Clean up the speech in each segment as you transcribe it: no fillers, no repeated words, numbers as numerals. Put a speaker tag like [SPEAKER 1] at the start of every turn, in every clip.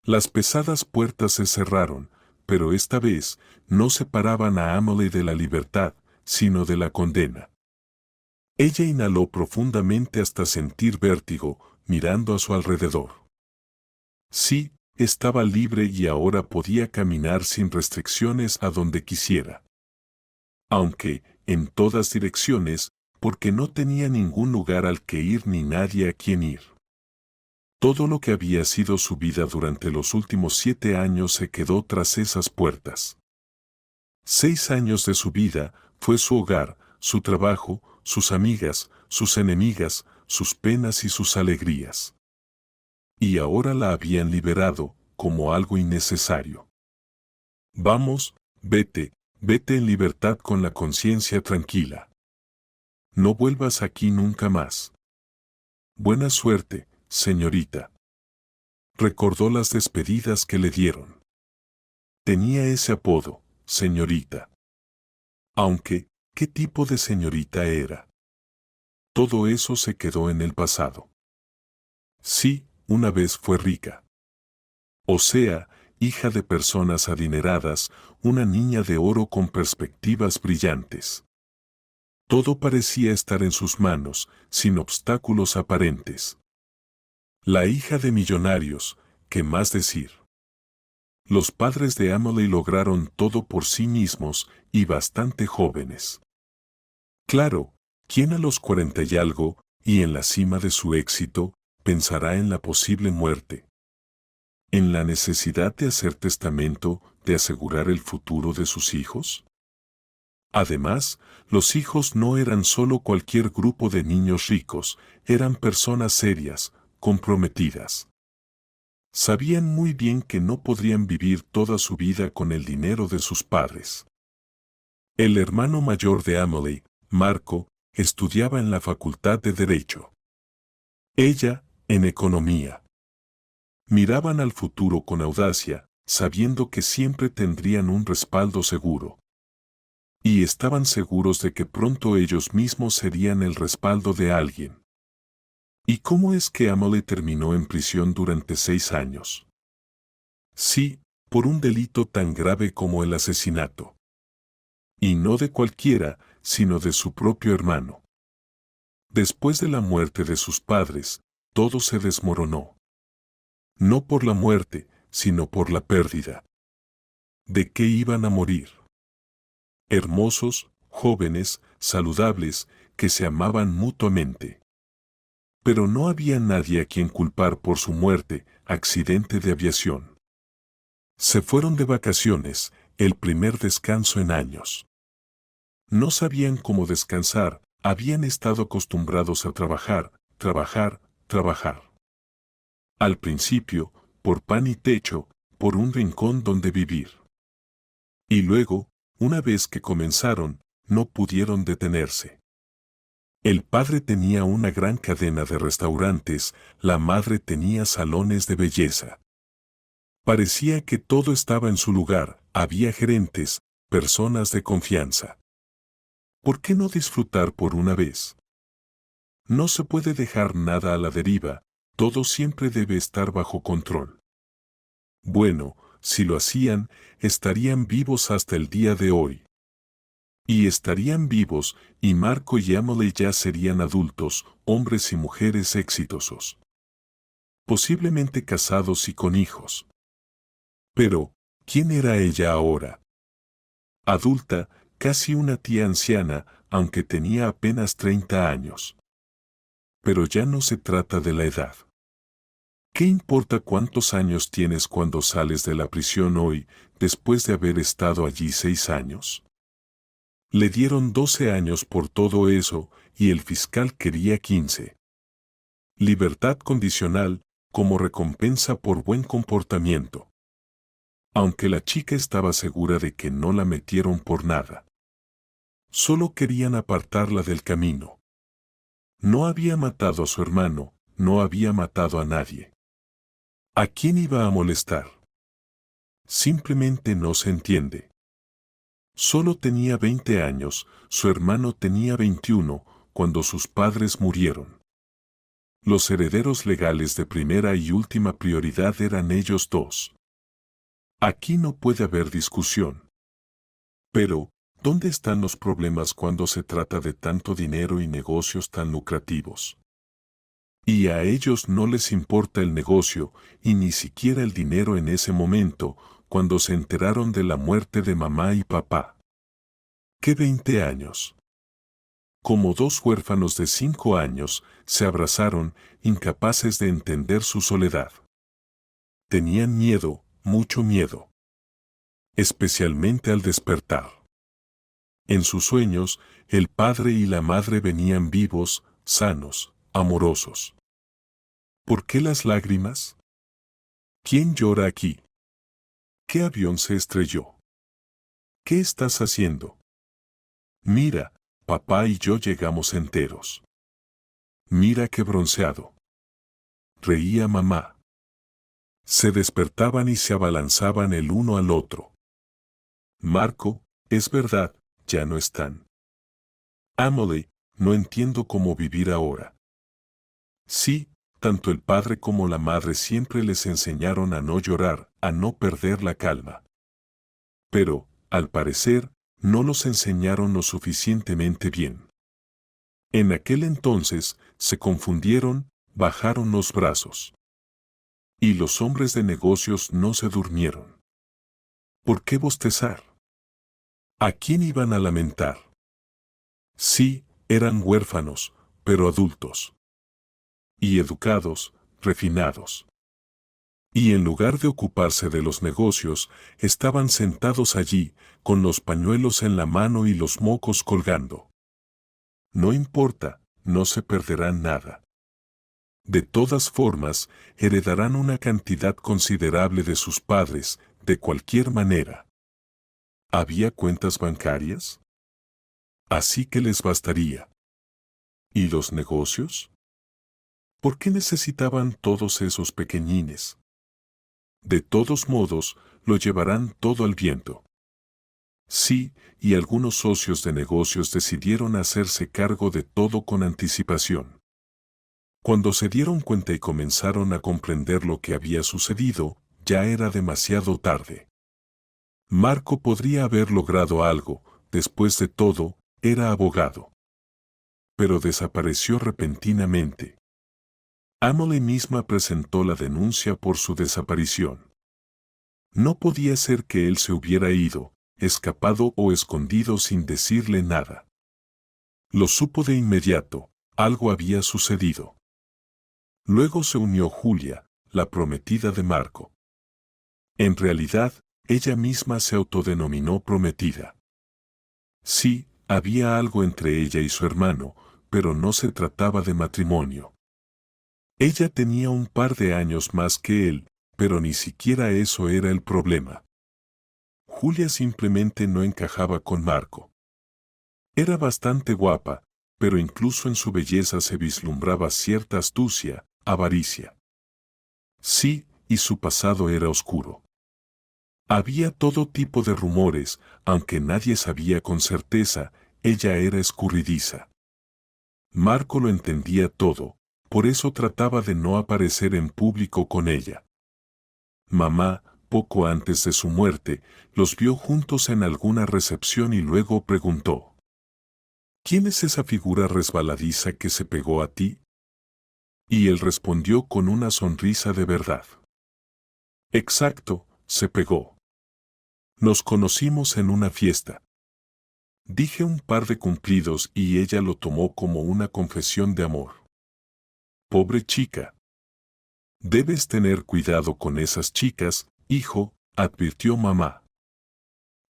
[SPEAKER 1] Las pesadas puertas se cerraron, pero esta vez no separaban a Amelie de la libertad, sino de la condena. Ella inhaló profundamente hasta sentir vértigo, mirando a su alrededor. Sí, estaba libre y ahora podía caminar sin restricciones a donde quisiera. Aunque, en todas direcciones, porque no tenía ningún lugar al que ir ni nadie a quien ir. Todo lo que había sido su vida durante los últimos 7 años se quedó tras esas puertas. 6 años de su vida fue su hogar, su trabajo, sus amigas, sus enemigas, sus penas y sus alegrías. Y ahora la habían liberado, como algo innecesario. Vamos, vete, vete en libertad con la conciencia tranquila. No vuelvas aquí nunca más. Buena suerte, señorita. Recordó las despedidas que le dieron. Tenía ese apodo, señorita. Aunque, ¿qué tipo de señorita era? Todo eso se quedó en el pasado. Sí, una vez fue rica. O sea, hija de personas adineradas, una niña de oro con perspectivas brillantes. Todo parecía estar en sus manos, sin obstáculos aparentes. La hija de millonarios, ¿qué más decir? Los padres de Amelie lograron todo por sí mismos y bastante jóvenes. Claro, ¿quién a los 40 y algo, y en la cima de su éxito, pensará en la posible muerte? ¿En la necesidad de hacer testamento, de asegurar el futuro de sus hijos? Además, los hijos no eran solo cualquier grupo de niños ricos, eran personas serias, comprometidas. Sabían muy bien que no podrían vivir toda su vida con el dinero de sus padres. El hermano mayor de Amelie, Marco, estudiaba en la Facultad de Derecho. Ella, en Economía. Miraban al futuro con audacia, sabiendo que siempre tendrían un respaldo seguro. Y estaban seguros de que pronto ellos mismos serían el respaldo de alguien. ¿Y cómo es que Amelie terminó en prisión durante 6 años? Sí, por un delito tan grave como el asesinato. Y no de cualquiera, sino de su propio hermano. Después de la muerte de sus padres, todo se desmoronó. No por la muerte, sino por la pérdida. ¿De qué iban a morir? Hermosos, jóvenes, saludables, que se amaban mutuamente. Pero no había nadie a quien culpar por su muerte, accidente de aviación. Se fueron de vacaciones, el primer descanso en años. No sabían cómo descansar, habían estado acostumbrados a trabajar, trabajar, trabajar. Al principio, por pan y techo, por un rincón donde vivir. Y luego, una vez que comenzaron, no pudieron detenerse. El padre tenía una gran cadena de restaurantes, la madre tenía salones de belleza. Parecía que todo estaba en su lugar, había gerentes, personas de confianza. ¿Por qué no disfrutar por una vez? No se puede dejar nada a la deriva, todo siempre debe estar bajo control. Bueno, si lo hacían, estarían vivos hasta el día de hoy. Y estarían vivos, y Marco y Amelie ya serían adultos, hombres y mujeres exitosos. Posiblemente casados y con hijos. Pero, ¿quién era ella ahora? Adulta, casi una tía anciana, aunque tenía apenas 30 años. Pero ya no se trata de la edad. ¿Qué importa cuántos años tienes cuando sales de la prisión hoy, después de haber estado allí 6 años? Le dieron 12 años por todo eso, y el fiscal quería 15. Libertad condicional, como recompensa por buen comportamiento. Aunque la chica estaba segura de que no la metieron por nada. Solo querían apartarla del camino. No había matado a su hermano, no había matado a nadie. ¿A quién iba a molestar? Simplemente no se entiende. Solo tenía 20 años, su hermano tenía 21, cuando sus padres murieron. Los herederos legales de primera y última prioridad eran ellos dos. Aquí no puede haber discusión. Pero, ¿dónde están los problemas cuando se trata de tanto dinero y negocios tan lucrativos? Y a ellos no les importa el negocio, y ni siquiera el dinero en ese momento, cuando se enteraron de la muerte de mamá y papá. ¿Qué 20 años? Como dos huérfanos de 5 años, se abrazaron, incapaces de entender su soledad. Tenían miedo, mucho miedo. Especialmente al despertar. En sus sueños, el padre y la madre venían vivos, sanos, amorosos. ¿Por qué las lágrimas? ¿Quién llora aquí? ¿Qué avión se estrelló? ¿Qué estás haciendo? Mira, papá y yo llegamos enteros. Mira qué bronceado. Reía mamá. Se despertaban y se abalanzaban el uno al otro. Marco, es verdad, ya no están. Emily, no entiendo cómo vivir ahora. Sí, tanto el padre como la madre siempre les enseñaron a no llorar, a no perder la calma. Pero, al parecer, no los enseñaron lo suficientemente bien. En aquel entonces, se confundieron, bajaron los brazos. Y los hombres de negocios no se durmieron. ¿Por qué bostezar? ¿A quién iban a lamentar? Sí, eran huérfanos, pero adultos. Y educados, refinados. Y en lugar de ocuparse de los negocios, estaban sentados allí, con los pañuelos en la mano y los mocos colgando. No importa, no se perderán nada. De todas formas, heredarán una cantidad considerable de sus padres, de cualquier manera. ¿Había cuentas bancarias? Así que les bastaría. ¿Y los negocios? ¿Por qué necesitaban todos esos pequeñines? De todos modos, lo llevarán todo al viento. Sí, y algunos socios de negocios decidieron hacerse cargo de todo con anticipación. Cuando se dieron cuenta y comenzaron a comprender lo que había sucedido, ya era demasiado tarde. Marco podría haber logrado algo, después de todo, era abogado. Pero desapareció repentinamente. Emily misma presentó la denuncia por su desaparición. No podía ser que él se hubiera ido, escapado o escondido sin decirle nada. Lo supo de inmediato, algo había sucedido. Luego se unió Julia, la prometida de Marco. En realidad, ella misma se autodenominó prometida. Sí, había algo entre ella y su hermano, pero no se trataba de matrimonio. Ella tenía un par de años más que él, pero ni siquiera eso era el problema. Julia simplemente no encajaba con Marco. Era bastante guapa, pero incluso en su belleza se vislumbraba cierta astucia, avaricia. Sí, y su pasado era oscuro. Había todo tipo de rumores, aunque nadie sabía con certeza, ella era escurridiza. Marco lo entendía todo, por eso trataba de no aparecer en público con ella. Mamá, poco antes de su muerte, los vio juntos en alguna recepción y luego preguntó: ¿Quién es esa figura resbaladiza que se pegó a ti? Y él respondió con una sonrisa de verdad. Exacto, se pegó. Nos conocimos en una fiesta. Dije un par de cumplidos y ella lo tomó como una confesión de amor. Pobre chica. Debes tener cuidado con esas chicas, hijo, advirtió mamá.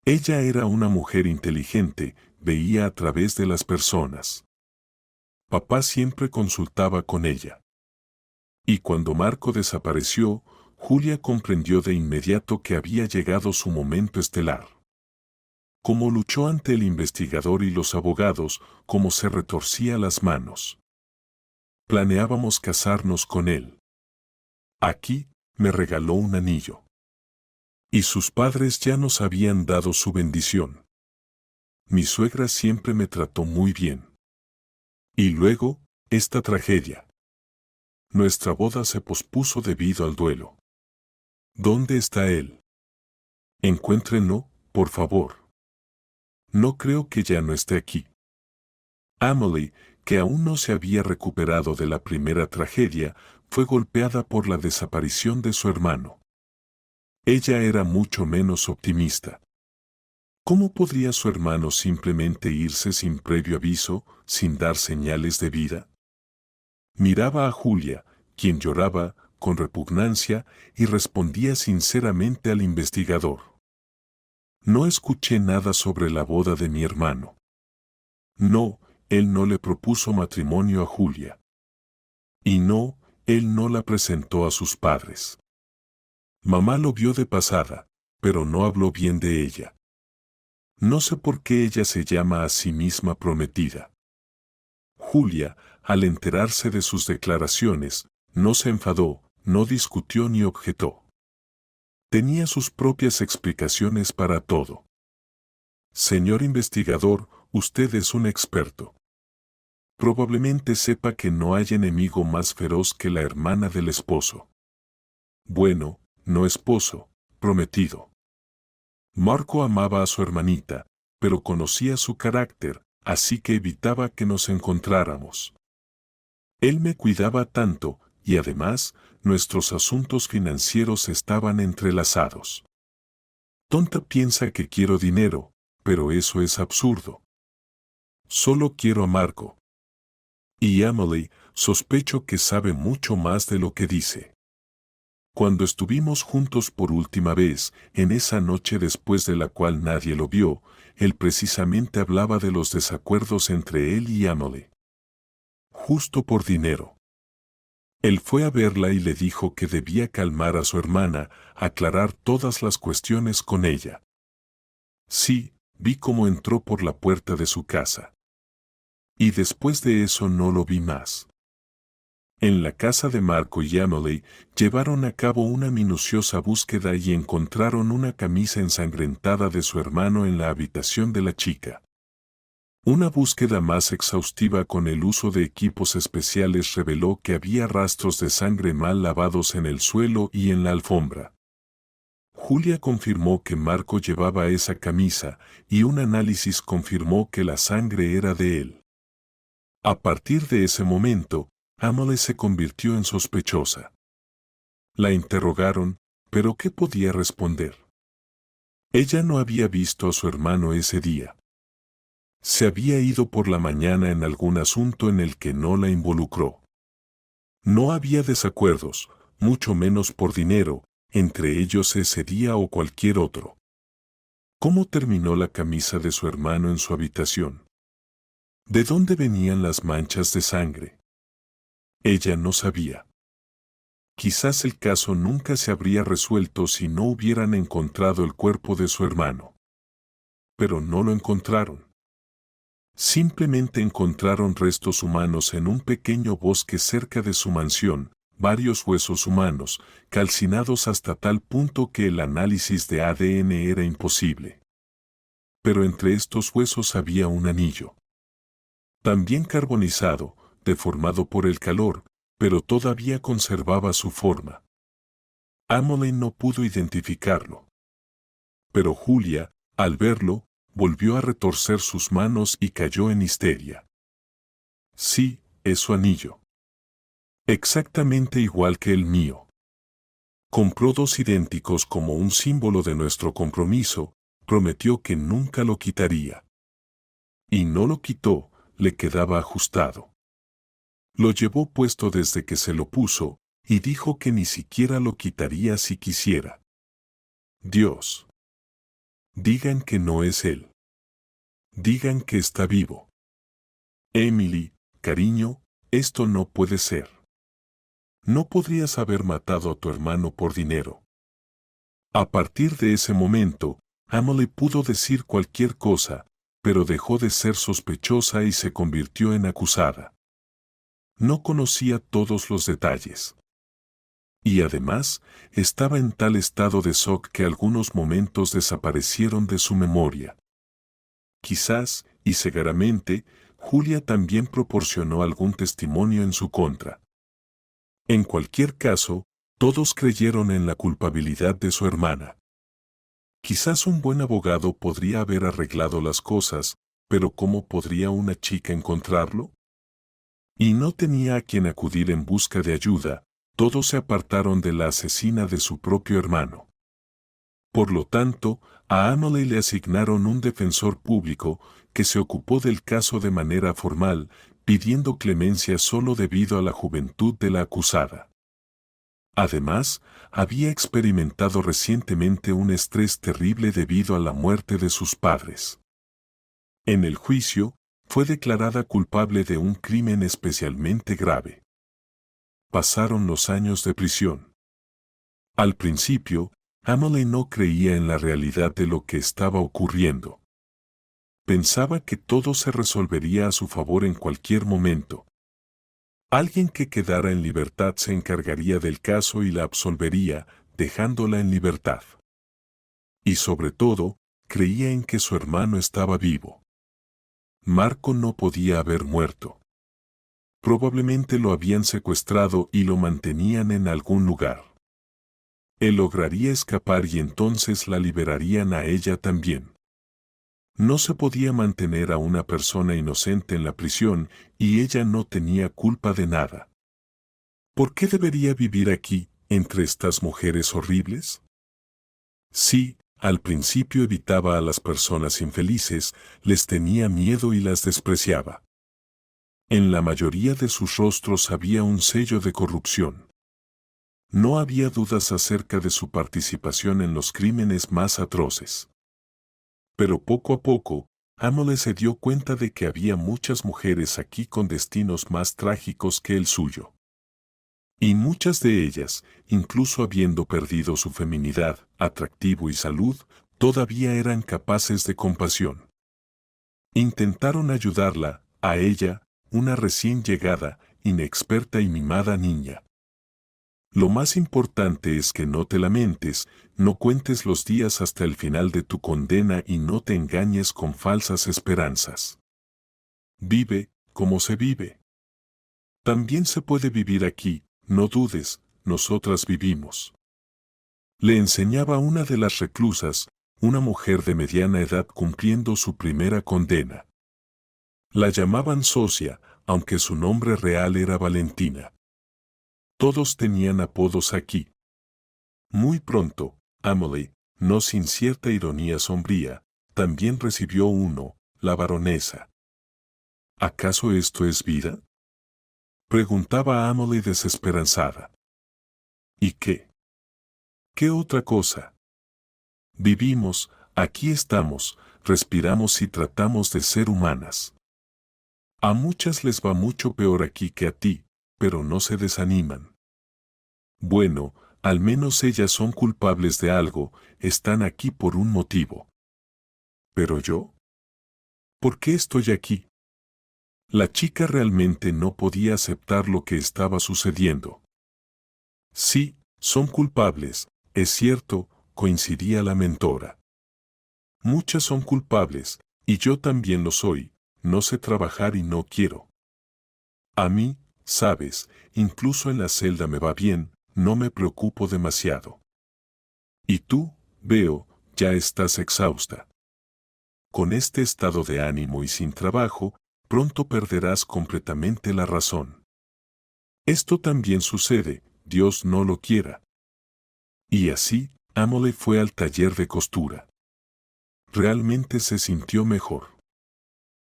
[SPEAKER 1] Ella era una mujer inteligente, veía a través de las personas. Papá siempre consultaba con ella. Y cuando Marco desapareció, Julia comprendió de inmediato que había llegado su momento estelar. Cómo luchó ante el investigador y los abogados, cómo se retorcía las manos. Planeábamos casarnos con él. Aquí, me regaló un anillo. Y sus padres ya nos habían dado su bendición. Mi suegra siempre me trató muy bien. Y luego, esta tragedia. Nuestra boda se pospuso debido al duelo. ¿Dónde está él? Encuéntrenlo, por favor. No creo que ya no esté aquí. Emily, que aún no se había recuperado de la primera tragedia, fue golpeada por la desaparición de su hermano. Ella era mucho menos optimista. ¿Cómo podría su hermano simplemente irse sin previo aviso, sin dar señales de vida? Miraba a Julia, quien lloraba, con repugnancia, y respondía sinceramente al investigador. No escuché nada sobre la boda de mi hermano. No, él no le propuso matrimonio a Julia. Y no, él no la presentó a sus padres. Mamá lo vio de pasada, pero no habló bien de ella. No sé por qué ella se llama a sí misma prometida. Julia, al enterarse de sus declaraciones, no se enfadó, no discutió ni objetó. Tenía sus propias explicaciones para todo. Señor investigador, usted es un experto. Probablemente sepa que no hay enemigo más feroz que la hermana del esposo. Bueno, no esposo, prometido. Marco amaba a su hermanita, pero conocía su carácter, así que evitaba que nos encontráramos. Él me cuidaba tanto, y además, nuestros asuntos financieros estaban entrelazados. Tonta piensa que quiero dinero, pero eso es absurdo. Solo quiero a Marco. Y Emily, sospecho que sabe mucho más de lo que dice. Cuando estuvimos juntos por última vez, en esa noche después de la cual nadie lo vio, él precisamente hablaba de los desacuerdos entre él y Emily. Justo por dinero. Él fue a verla y le dijo que debía calmar a su hermana, aclarar todas las cuestiones con ella. Sí, vi cómo entró por la puerta de su casa. Y después de eso no lo vi más. En la casa de Marco y Emily llevaron a cabo una minuciosa búsqueda y encontraron una camisa ensangrentada de su hermano en la habitación de la chica. Una búsqueda más exhaustiva con el uso de equipos especiales reveló que había rastros de sangre mal lavados en el suelo y en la alfombra. Julia confirmó que Marco llevaba esa camisa y un análisis confirmó que la sangre era de él. A partir de ese momento, Emily se convirtió en sospechosa. La interrogaron, pero ¿qué podía responder? Ella no había visto a su hermano ese día. Se había ido por la mañana en algún asunto en el que no la involucró. No había desacuerdos, mucho menos por dinero, entre ellos ese día o cualquier otro. ¿Cómo terminó la camisa de su hermano en su habitación? ¿De dónde venían las manchas de sangre? Ella no sabía. Quizás el caso nunca se habría resuelto si no hubieran encontrado el cuerpo de su hermano. Pero no lo encontraron. Simplemente encontraron restos humanos en un pequeño bosque cerca de su mansión, varios huesos humanos, calcinados hasta tal punto que el análisis de ADN era imposible. Pero entre estos huesos había un anillo. También carbonizado, deformado por el calor, pero todavía conservaba su forma. Emily no pudo identificarlo. Pero Julia, al verlo, volvió a retorcer sus manos y cayó en histeria. Sí, es su anillo. Exactamente igual que el mío. Compró dos idénticos como un símbolo de nuestro compromiso, prometió que nunca lo quitaría. Y no lo quitó, le quedaba ajustado. Lo llevó puesto desde que se lo puso, y dijo que ni siquiera lo quitaría si quisiera. Dios. Digan que no es él. Digan que está vivo. Emily, cariño, esto no puede ser. No podrías haber matado a tu hermano por dinero. A partir de ese momento, Emily pudo decir cualquier cosa, pero dejó de ser sospechosa y se convirtió en acusada. No conocía todos los detalles. Y además, estaba en tal estado de shock que algunos momentos desaparecieron de su memoria. Quizás, y cegaramente, Julia también proporcionó algún testimonio en su contra. En cualquier caso, todos creyeron en la culpabilidad de su hermana. Quizás un buen abogado podría haber arreglado las cosas, pero ¿cómo podría una chica encontrarlo? Y no tenía a quien acudir en busca de ayuda. Todos se apartaron de la asesina de su propio hermano. Por lo tanto, a Emily le asignaron un defensor público que se ocupó del caso de manera formal, pidiendo clemencia solo debido a la juventud de la acusada. Además, había experimentado recientemente un estrés terrible debido a la muerte de sus padres. En el juicio, fue declarada culpable de un crimen especialmente grave. Pasaron los años de prisión. Al principio, Emily no creía en la realidad de lo que estaba ocurriendo. Pensaba que todo se resolvería a su favor en cualquier momento. Alguien que quedara en libertad se encargaría del caso y la absolvería, dejándola en libertad. Y sobre todo, creía en que su hermano estaba vivo. Marco no podía haber muerto. Probablemente lo habían secuestrado y lo mantenían en algún lugar. Él lograría escapar y entonces la liberarían a ella también. No se podía mantener a una persona inocente en la prisión y ella no tenía culpa de nada. ¿Por qué debería vivir aquí, entre estas mujeres horribles? Sí, al principio evitaba a las personas infelices, les tenía miedo y las despreciaba. En la mayoría de sus rostros había un sello de corrupción. No había dudas acerca de su participación en los crímenes más atroces. Pero poco a poco, Emily se dio cuenta de que había muchas mujeres aquí con destinos más trágicos que el suyo. Y muchas de ellas, incluso habiendo perdido su feminidad, atractivo y salud, todavía eran capaces de compasión. Intentaron ayudarla, a ella, una recién llegada, inexperta y mimada niña. Lo más importante es que no te lamentes, no cuentes los días hasta el final de tu condena y no te engañes con falsas esperanzas. Vive como se vive. También se puede vivir aquí, no dudes, nosotras vivimos. Le enseñaba una de las reclusas, una mujer de mediana edad cumpliendo su primera condena. La llamaban Socia, aunque su nombre real era Valentina. Todos tenían apodos aquí. Muy pronto, Emily, no sin cierta ironía sombría, también recibió uno, la baronesa. ¿Acaso esto es vida? Preguntaba Emily desesperanzada. ¿Y qué? ¿Qué otra cosa? Vivimos, aquí estamos, respiramos y tratamos de ser humanas. A muchas les va mucho peor aquí que a ti, pero no se desaniman. Bueno, al menos ellas son culpables de algo, están aquí por un motivo. ¿Pero yo? ¿Por qué estoy aquí? La chica realmente no podía aceptar lo que estaba sucediendo. Sí, son culpables, es cierto, coincidía la mentora. Muchas son culpables, y yo también lo soy, no sé trabajar y no quiero. A mí, sabes, incluso en la celda me va bien, no me preocupo demasiado. Y tú, veo, ya estás exhausta. Con este estado de ánimo y sin trabajo, pronto perderás completamente la razón. Esto también sucede, Dios no lo quiera. Y así, Emily fue al taller de costura. Realmente se sintió mejor.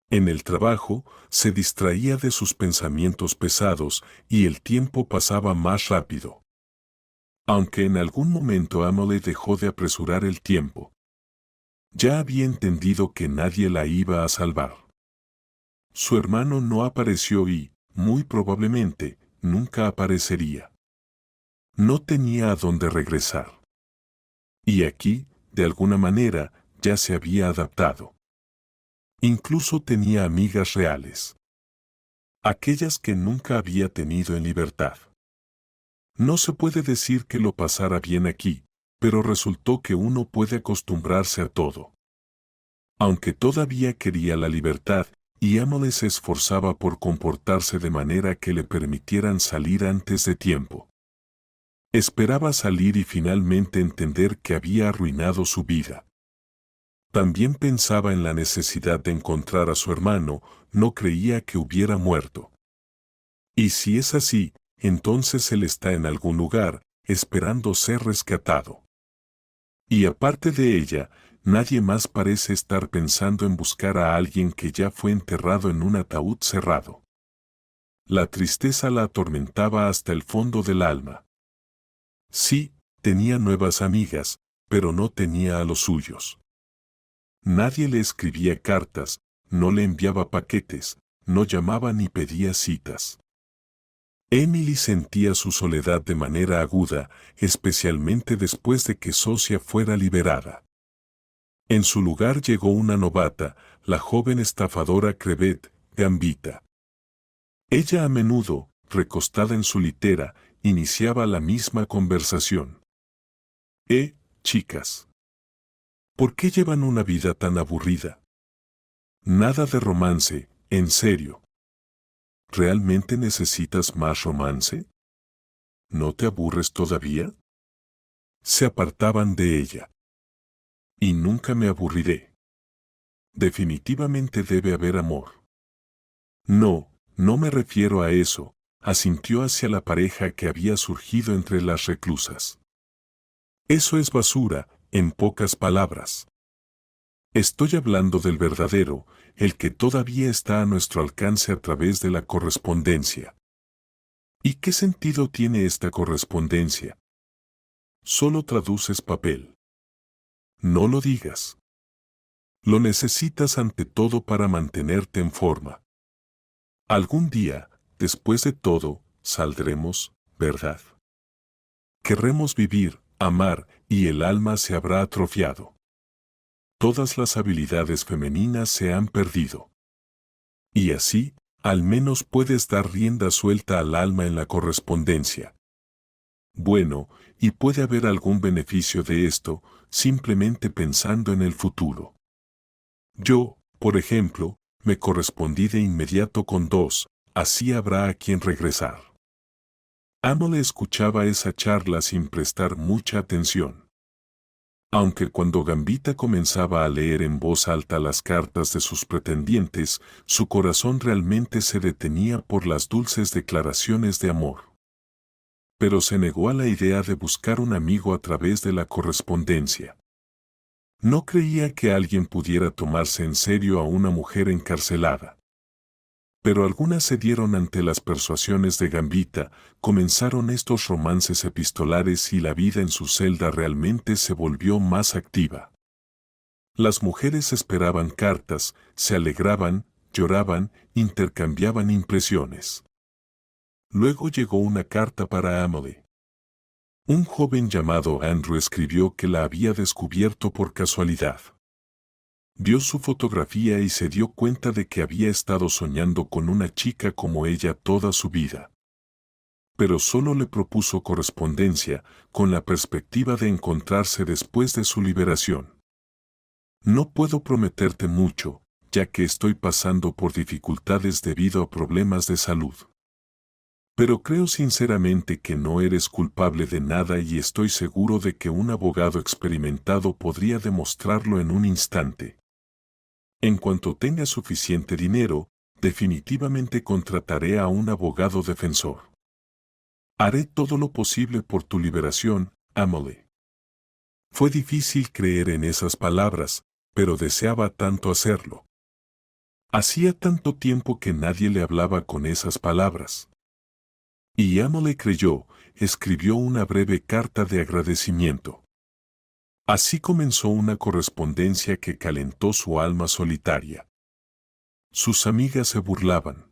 [SPEAKER 1] En el trabajo, se distraía de sus pensamientos pesados y el tiempo pasaba más rápido. Aunque en algún momento Emily dejó de apresurar el tiempo. Ya había entendido que nadie la iba a salvar. Su hermano no apareció y, muy probablemente, nunca aparecería. No tenía a dónde regresar. Y aquí, de alguna manera, ya se había adaptado. Incluso tenía amigas reales. Aquellas que nunca había tenido en libertad. No se puede decir que lo pasara bien aquí, pero resultó que uno puede acostumbrarse a todo. Aunque todavía quería la libertad, y Emily se esforzaba por comportarse de manera que le permitieran salir antes de tiempo. Esperaba salir y finalmente entender que había arruinado su vida. También pensaba en la necesidad de encontrar a su hermano, no creía que hubiera muerto. Y si es así, entonces él está en algún lugar, esperando ser rescatado. Y aparte de ella, nadie más parece estar pensando en buscar a alguien que ya fue enterrado en un ataúd cerrado. La tristeza la atormentaba hasta el fondo del alma. Sí, tenía nuevas amigas, pero no tenía a los suyos. Nadie le escribía cartas, no le enviaba paquetes, no llamaba ni pedía citas. Emily sentía su soledad de manera aguda, especialmente después de que Socia fuera liberada. En su lugar llegó una novata, la joven estafadora Crevet Gambita. Ella a menudo, recostada en su litera, iniciaba la misma conversación. Chicas. ¿Por qué llevan una vida tan aburrida? Nada de romance, en serio. ¿Realmente necesitas más romance? ¿No te aburres todavía? Se apartaban de ella. Y nunca me aburriré. Definitivamente debe haber amor. No, no me refiero a eso, asintió hacia la pareja que había surgido entre las reclusas. Eso es basura, en pocas palabras. Estoy hablando del verdadero, el que todavía está a nuestro alcance a través de la correspondencia. ¿Y qué sentido tiene esta correspondencia? Solo traduces papel. No lo digas. Lo necesitas ante todo para mantenerte en forma. Algún día, después de todo, saldremos, ¿verdad? Querremos vivir, amar, y el alma se habrá atrofiado. Todas las habilidades femeninas se han perdido. Y así, al menos puedes dar rienda suelta al alma en la correspondencia. Bueno, y puede haber algún beneficio de esto, simplemente pensando en el futuro. Yo, por ejemplo, me correspondí de inmediato con dos, así habrá a quien regresar. Emily escuchaba esa charla sin prestar mucha atención. Aunque cuando Gambita comenzaba a leer en voz alta las cartas de sus pretendientes, su corazón realmente se detenía por las dulces declaraciones de amor. Pero se negó a la idea de buscar un amigo a través de la correspondencia. No creía que alguien pudiera tomarse en serio a una mujer encarcelada. Pero algunas cedieron ante las persuasiones de Gambita, comenzaron estos romances epistolares y la vida en su celda realmente se volvió más activa. Las mujeres esperaban cartas, se alegraban, lloraban, intercambiaban impresiones. Luego llegó una carta para Emily. Un joven llamado Andrew escribió que la había descubierto por casualidad. Vio su fotografía y se dio cuenta de que había estado soñando con una chica como ella toda su vida. Pero solo le propuso correspondencia, con la perspectiva de encontrarse después de su liberación. No puedo prometerte mucho, ya que estoy pasando por dificultades debido a problemas de salud. Pero creo sinceramente que no eres culpable de nada y estoy seguro de que un abogado experimentado podría demostrarlo en un instante. En cuanto tenga suficiente dinero, definitivamente contrataré a un abogado defensor. Haré todo lo posible por tu liberación, Emily. Fue difícil creer en esas palabras, pero deseaba tanto hacerlo. Hacía tanto tiempo que nadie le hablaba con esas palabras. Y Emily creyó, escribió una breve carta de agradecimiento. Así comenzó una correspondencia que calentó su alma solitaria. Sus amigas se burlaban.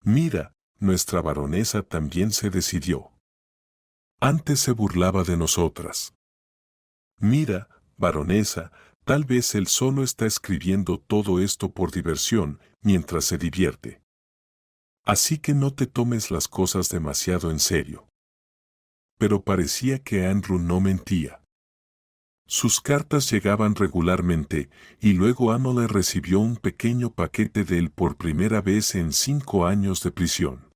[SPEAKER 1] Mira, nuestra baronesa también se decidió. Antes se burlaba de nosotras. Mira, baronesa, tal vez él solo está escribiendo todo esto por diversión, mientras se divierte. Así que no te tomes las cosas demasiado en serio. Pero parecía que Andrew no mentía. Sus cartas llegaban regularmente, y luego Amelie recibió un pequeño paquete de él por primera vez en 5 años de prisión.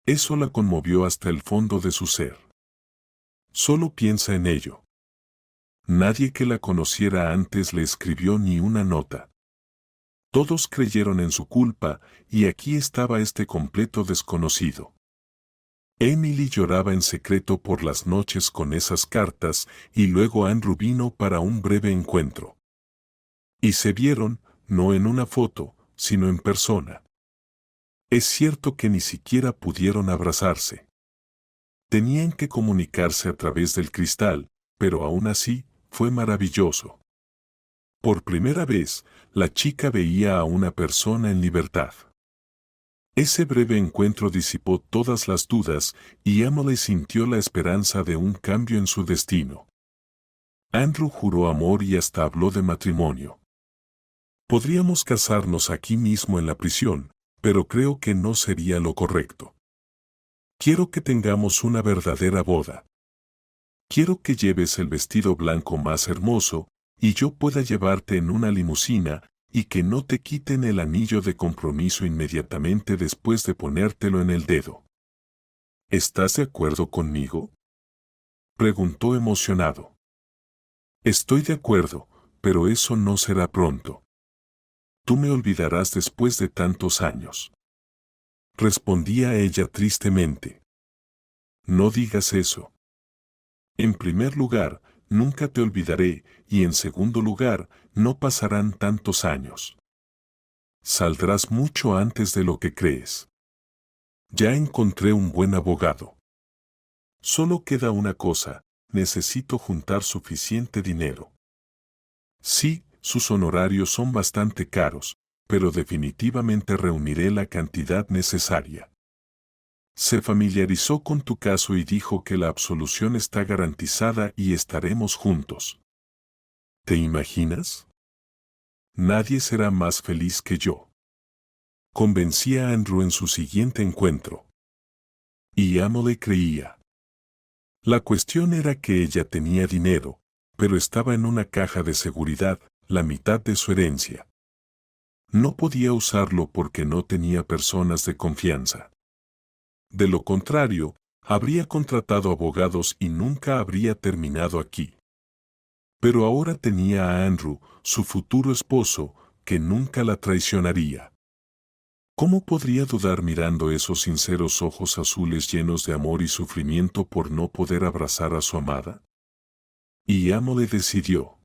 [SPEAKER 1] Eso la conmovió hasta el fondo de su ser. Solo piensa en ello. Nadie que la conociera antes le escribió ni una nota. Todos creyeron en su culpa, y aquí estaba este completo desconocido. Emily lloraba en secreto por las noches con esas cartas, y luego Andrew vino para un breve encuentro. Y se vieron, no en una foto, sino en persona. Es cierto que ni siquiera pudieron abrazarse. Tenían que comunicarse a través del cristal, pero aún así, fue maravilloso. Por primera vez, la chica veía a una persona en libertad. Ese breve encuentro disipó todas las dudas y Amelie sintió la esperanza de un cambio en su destino. Andrew juró amor y hasta habló de matrimonio. Podríamos casarnos aquí mismo en la prisión, pero creo que no sería lo correcto. Quiero que tengamos una verdadera boda. Quiero que lleves el vestido blanco más hermoso, y yo pueda llevarte en una limusina, y que no te quiten el anillo de compromiso inmediatamente después de ponértelo en el dedo. ¿Estás de acuerdo conmigo?, preguntó emocionado. Estoy de acuerdo, pero eso no será pronto. Tú me olvidarás después de tantos años. Respondía ella tristemente. No digas eso. En primer lugar, nunca te olvidaré, y en segundo lugar, no pasarán tantos años. Saldrás mucho antes de lo que crees. Ya encontré un buen abogado. Solo queda una cosa, necesito juntar suficiente dinero. Sí, sus honorarios son bastante caros, pero definitivamente reuniré la cantidad necesaria. Se familiarizó con tu caso y dijo que la absolución está garantizada y estaremos juntos. ¿Te imaginas? Nadie será más feliz que yo. Convencía a Andrew en su siguiente encuentro. Y Amelie creía. La cuestión era que ella tenía dinero, pero estaba en una caja de seguridad, la mitad de su herencia. No podía usarlo porque no tenía personas de confianza. De lo contrario, habría contratado abogados y nunca habría terminado aquí. Pero ahora tenía a Andrew, su futuro esposo, que nunca la traicionaría. ¿Cómo podría dudar mirando esos sinceros ojos azules llenos de amor y sufrimiento por no poder abrazar a su amada? Y Amelie decidió.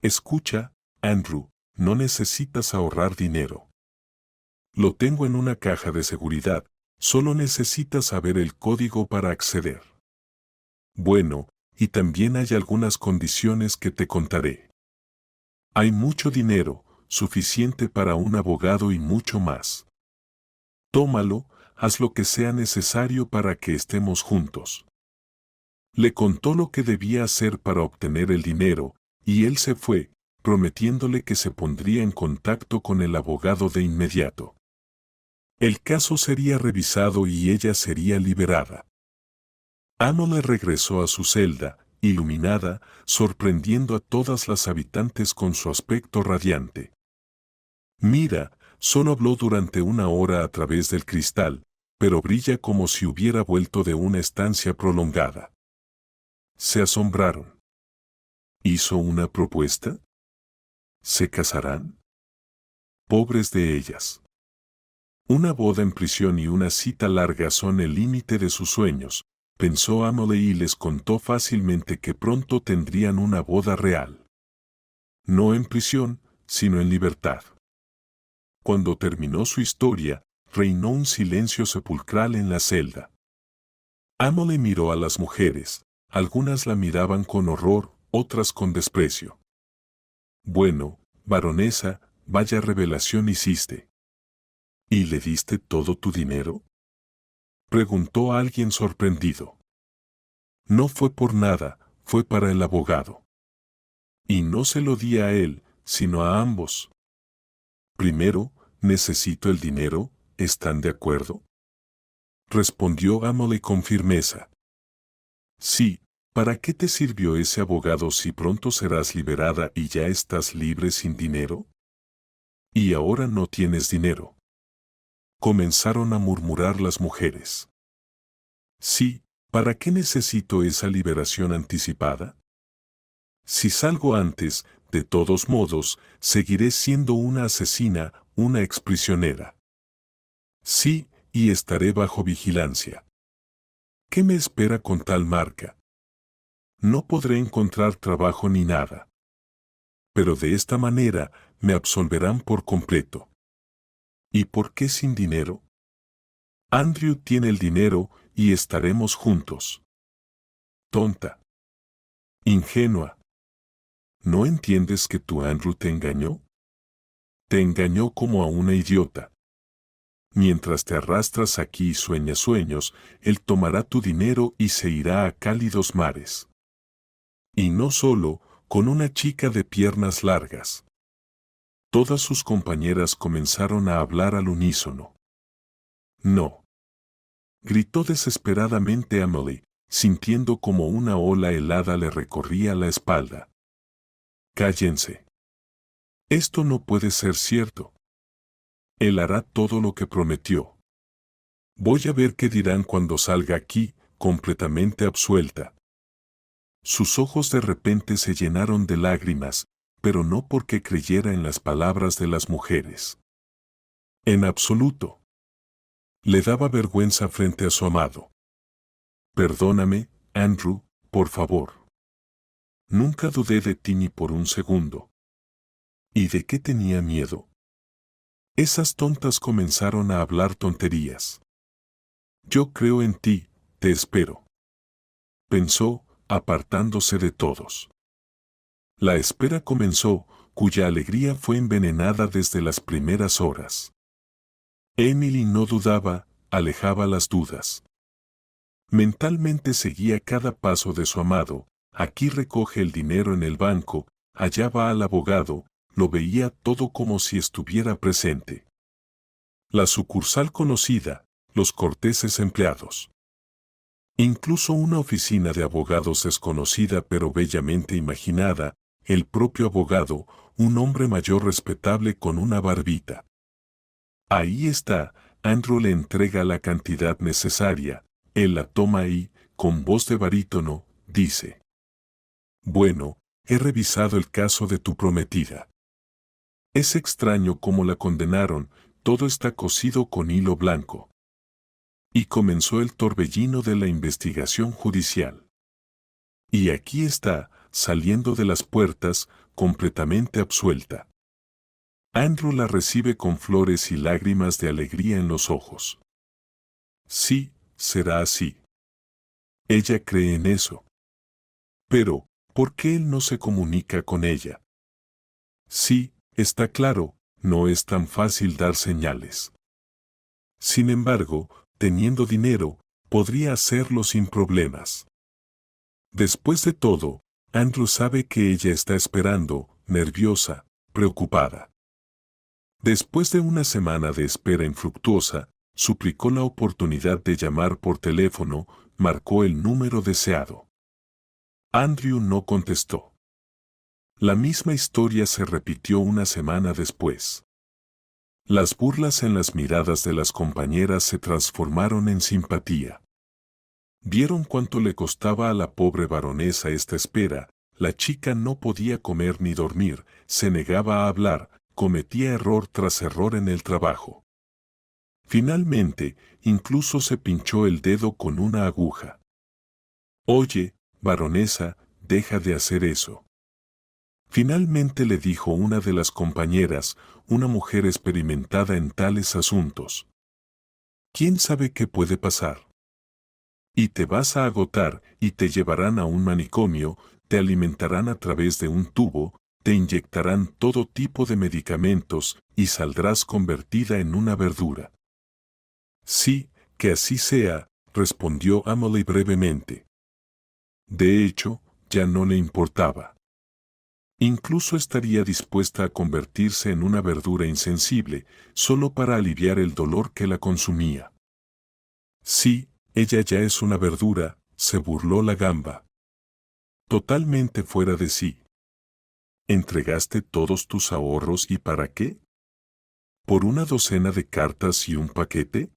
[SPEAKER 1] Escucha, Andrew, no necesitas ahorrar dinero. Lo tengo en una caja de seguridad, solo necesitas saber el código para acceder. Bueno, y también hay algunas condiciones que te contaré. Hay mucho dinero, suficiente para un abogado y mucho más. Tómalo, haz lo que sea necesario para que estemos juntos. Le contó lo que debía hacer para obtener el dinero, y él se fue, prometiéndole que se pondría en contacto con el abogado de inmediato. El caso sería revisado y ella sería liberada. Amelie regresó a su celda, iluminada, sorprendiendo a todas las habitantes con su aspecto radiante. Mira, solo habló durante 1 hora a través del cristal, pero brilla como si hubiera vuelto de una estancia prolongada. Se asombraron. ¿Hizo una propuesta? ¿Se casarán? Pobres de ellas. Una boda en prisión y una cita larga son el límite de sus sueños, pensó Amelie y les contó fácilmente que pronto tendrían una boda real. No en prisión, sino en libertad. Cuando terminó su historia, reinó un silencio sepulcral en la celda. Amelie miró a las mujeres, algunas la miraban con horror, otras con desprecio. Bueno, baronesa, vaya revelación hiciste. ¿Y le diste todo tu dinero?, preguntó alguien sorprendido. No fue por nada, fue para el abogado. Y no se lo di a él, sino a ambos. Primero, necesito el dinero, ¿están de acuerdo?, respondió Amelie con firmeza. Sí, ¿Para qué te sirvió ese abogado si pronto serás liberada y ya estás libre sin dinero? Y ahora no tienes dinero. Comenzaron a murmurar las mujeres. Sí, ¿para qué necesito esa liberación anticipada? Si salgo antes, de todos modos, seguiré siendo una asesina, una exprisionera. Sí, y estaré bajo vigilancia. ¿Qué me espera con tal marca? No podré encontrar trabajo ni nada. Pero de esta manera me absolverán por completo. ¿Y por qué sin dinero? Andrew tiene el dinero y estaremos juntos. Tonta. Ingenua. ¿No entiendes que tu Andrew te engañó? Te engañó como a una idiota. Mientras te arrastras aquí y sueñas sueños, él tomará tu dinero y se irá a cálidos mares. Y no solo, con una chica de piernas largas. Todas sus compañeras comenzaron a hablar al unísono. No. Gritó desesperadamente Emily, sintiendo como una ola helada le recorría la espalda. Cállense. Esto no puede ser cierto. Él hará todo lo que prometió. Voy a ver qué dirán cuando salga aquí, completamente absuelta. Sus ojos de repente se llenaron de lágrimas, pero no porque creyera en las palabras de las mujeres. En absoluto. Le daba vergüenza frente a su amado. Perdóname, Andrew, por favor. Nunca dudé de ti ni por un segundo. ¿Y de qué tenía miedo? Esas tontas comenzaron a hablar tonterías. Yo creo en ti, te espero. Pensó, apartándose de todos. La espera comenzó, cuya alegría fue envenenada desde las primeras horas. Emily no dudaba, alejaba las dudas. Mentalmente seguía cada paso de su amado, aquí recoge el dinero en el banco, allá va al abogado, lo veía todo como si estuviera presente. La sucursal conocida, los corteses empleados. Incluso una oficina de abogados desconocida pero bellamente imaginada, el propio abogado, un hombre mayor respetable con una barbita. Ahí está, Andrew le entrega la cantidad necesaria, él la toma y, con voz de barítono, dice: Bueno, he revisado el caso de tu prometida. Es extraño cómo la condenaron, todo está cosido con hilo blanco. Y comenzó el torbellino de la investigación judicial. Y aquí está, saliendo de las puertas, completamente absuelta. Andrew la recibe con flores y lágrimas de alegría en los ojos. Sí, será así. Ella cree en eso. Pero, ¿por qué él no se comunica con ella? Sí, está claro, no es tan fácil dar señales. Sin embargo, teniendo dinero, podría hacerlo sin problemas. Después de todo, Andrew sabe que ella está esperando, nerviosa, preocupada. Después de una semana de espera infructuosa, suplicó la oportunidad de llamar por teléfono, marcó el número deseado. Andrew no contestó. La misma historia se repitió una semana después. Las burlas en las miradas de las compañeras se transformaron en simpatía. Vieron cuánto le costaba a la pobre baronesa esta espera, la chica no podía comer ni dormir, se negaba a hablar, cometía error tras error en el trabajo. Finalmente, incluso se pinchó el dedo con una aguja. Oye, baronesa, deja de hacer eso. Finalmente le dijo una de las compañeras, una mujer experimentada en tales asuntos. ¿Quién sabe qué puede pasar? Y te vas a agotar y te llevarán a un manicomio, te alimentarán a través de un tubo, te inyectarán todo tipo de medicamentos y saldrás convertida en una verdura. Sí, que así sea, respondió Emily brevemente. De hecho, ya no le importaba. Incluso estaría dispuesta a convertirse en una verdura insensible, solo para aliviar el dolor que la consumía. Sí, ella ya es una verdura, se burló la gamba. totalmente fuera de sí. ¿Entregaste todos tus ahorros y para qué? ¿Por una docena de cartas y un paquete?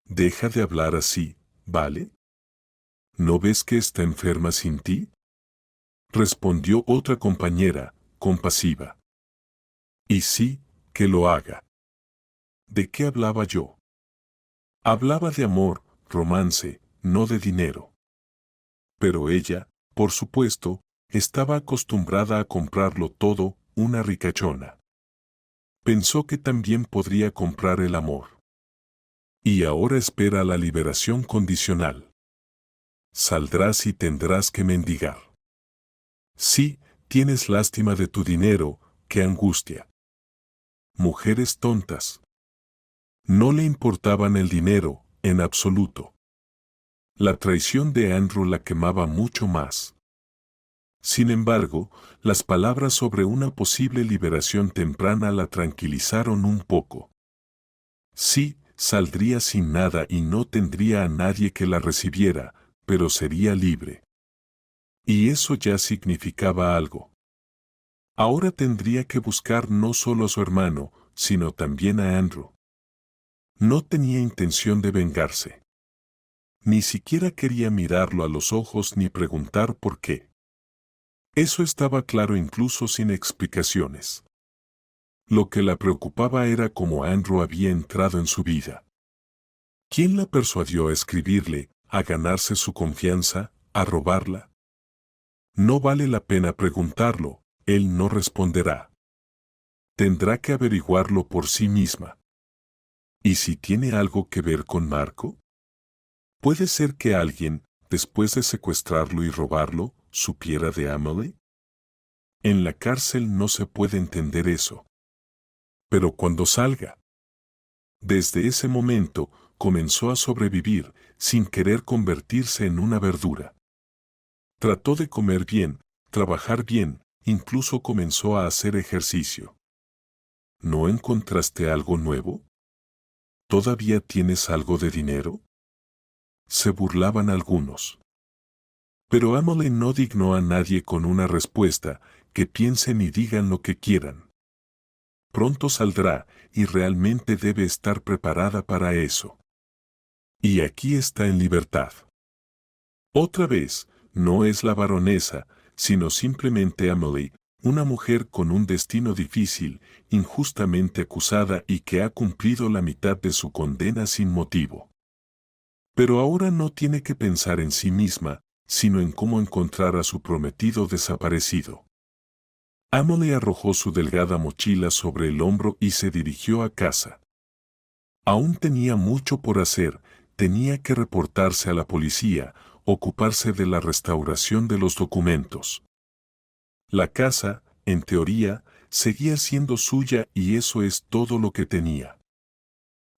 [SPEAKER 1] Deja de hablar así, ¿vale? ¿No ves que está enferma sin ti? Respondió otra compañera, compasiva. Y sí, que lo haga. ¿De qué hablaba yo? Hablaba de amor, romance, no de dinero. Pero ella, por supuesto, estaba acostumbrada a comprarlo todo, una ricachona. Pensó que también podría comprar el amor. Y ahora espera la liberación condicional. Saldrás y tendrás que mendigar. Sí, tienes lástima de tu dinero, qué angustia. Mujeres tontas. No le importaban el dinero, en absoluto. La traición de Andrew la quemaba mucho más. Sin embargo, las palabras sobre una posible liberación temprana la tranquilizaron un poco. Sí, saldría sin nada y no tendría a nadie que la recibiera, pero sería libre. Y eso ya significaba algo. Ahora tendría que buscar no solo a su hermano, sino también a Andrew. No tenía intención de vengarse. Ni siquiera quería mirarlo a los ojos ni preguntar por qué. Eso estaba claro incluso sin explicaciones. Lo que la preocupaba era cómo Andrew había entrado en su vida. ¿Quién la persuadió a escribirle, a ganarse su confianza, a robarla? No vale la pena preguntarlo, él no responderá. Tendrá que averiguarlo por sí misma. ¿Y si tiene algo que ver con Marco? ¿Puede ser que alguien, después de secuestrarlo y robarlo, supiera de Amelie? En la cárcel no se puede entender eso. Pero cuando salga. Desde ese momento, comenzó a sobrevivir, sin querer convertirse en una verdura. Trató de comer bien, trabajar bien, incluso comenzó a hacer ejercicio. ¿No encontraste algo nuevo? ¿Todavía tienes algo de dinero? Se burlaban algunos. Pero Amelie no dignó a nadie con una respuesta, que piensen y digan lo que quieran. Pronto saldrá, y realmente debe estar preparada para eso. Y aquí está en libertad. Otra vez, no es la baronesa, sino simplemente Amelie, una mujer con un destino difícil, injustamente acusada y que ha cumplido la mitad de su condena sin motivo. Pero ahora no tiene que pensar en sí misma, sino en cómo encontrar a su prometido desaparecido. Amelie arrojó su delgada mochila sobre el hombro y se dirigió a casa. Aún tenía mucho por hacer, tenía que reportarse a la policía, ocuparse de la restauración de los documentos. La casa, en teoría, seguía siendo suya y eso es todo lo que tenía.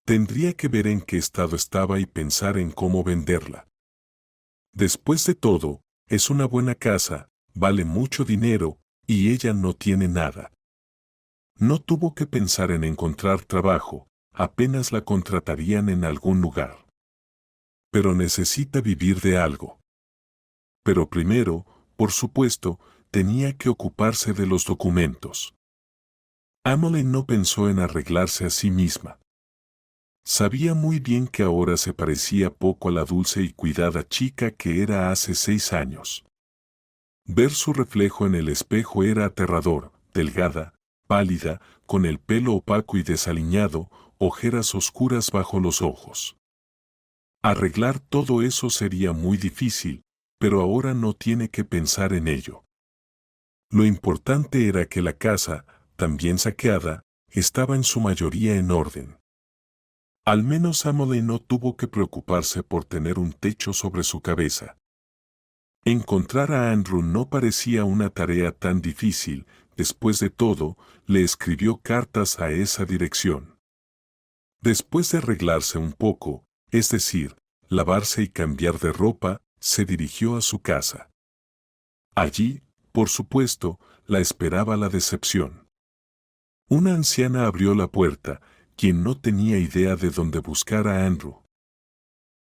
[SPEAKER 1] Tendría que ver en qué estado estaba y pensar en cómo venderla. Después de todo, es una buena casa, vale mucho dinero, y ella no tiene nada. No tuvo que pensar en encontrar trabajo, apenas la contratarían en algún lugar. Pero necesita vivir de algo. Pero primero, por supuesto, tenía que ocuparse de los documentos. Amelie no pensó en arreglarse a sí misma. Sabía muy bien que ahora se parecía poco a la dulce y cuidada chica que era hace 6 años. Ver su reflejo en el espejo era aterrador, delgada, pálida, con el pelo opaco y desaliñado, ojeras oscuras bajo los ojos. Arreglar todo eso sería muy difícil, pero ahora no tiene que pensar en ello. Lo importante era que la casa, también saqueada, estaba en su mayoría en orden. Al menos Amelie no tuvo que preocuparse por tener un techo sobre su cabeza. Encontrar a Andrew no parecía una tarea tan difícil, después de todo, le escribió cartas a esa dirección. Después de arreglarse un poco, es decir, lavarse y cambiar de ropa, se dirigió a su casa. Allí, por supuesto, la esperaba la decepción. Una anciana abrió la puerta, quien no tenía idea de dónde buscar a Andrew.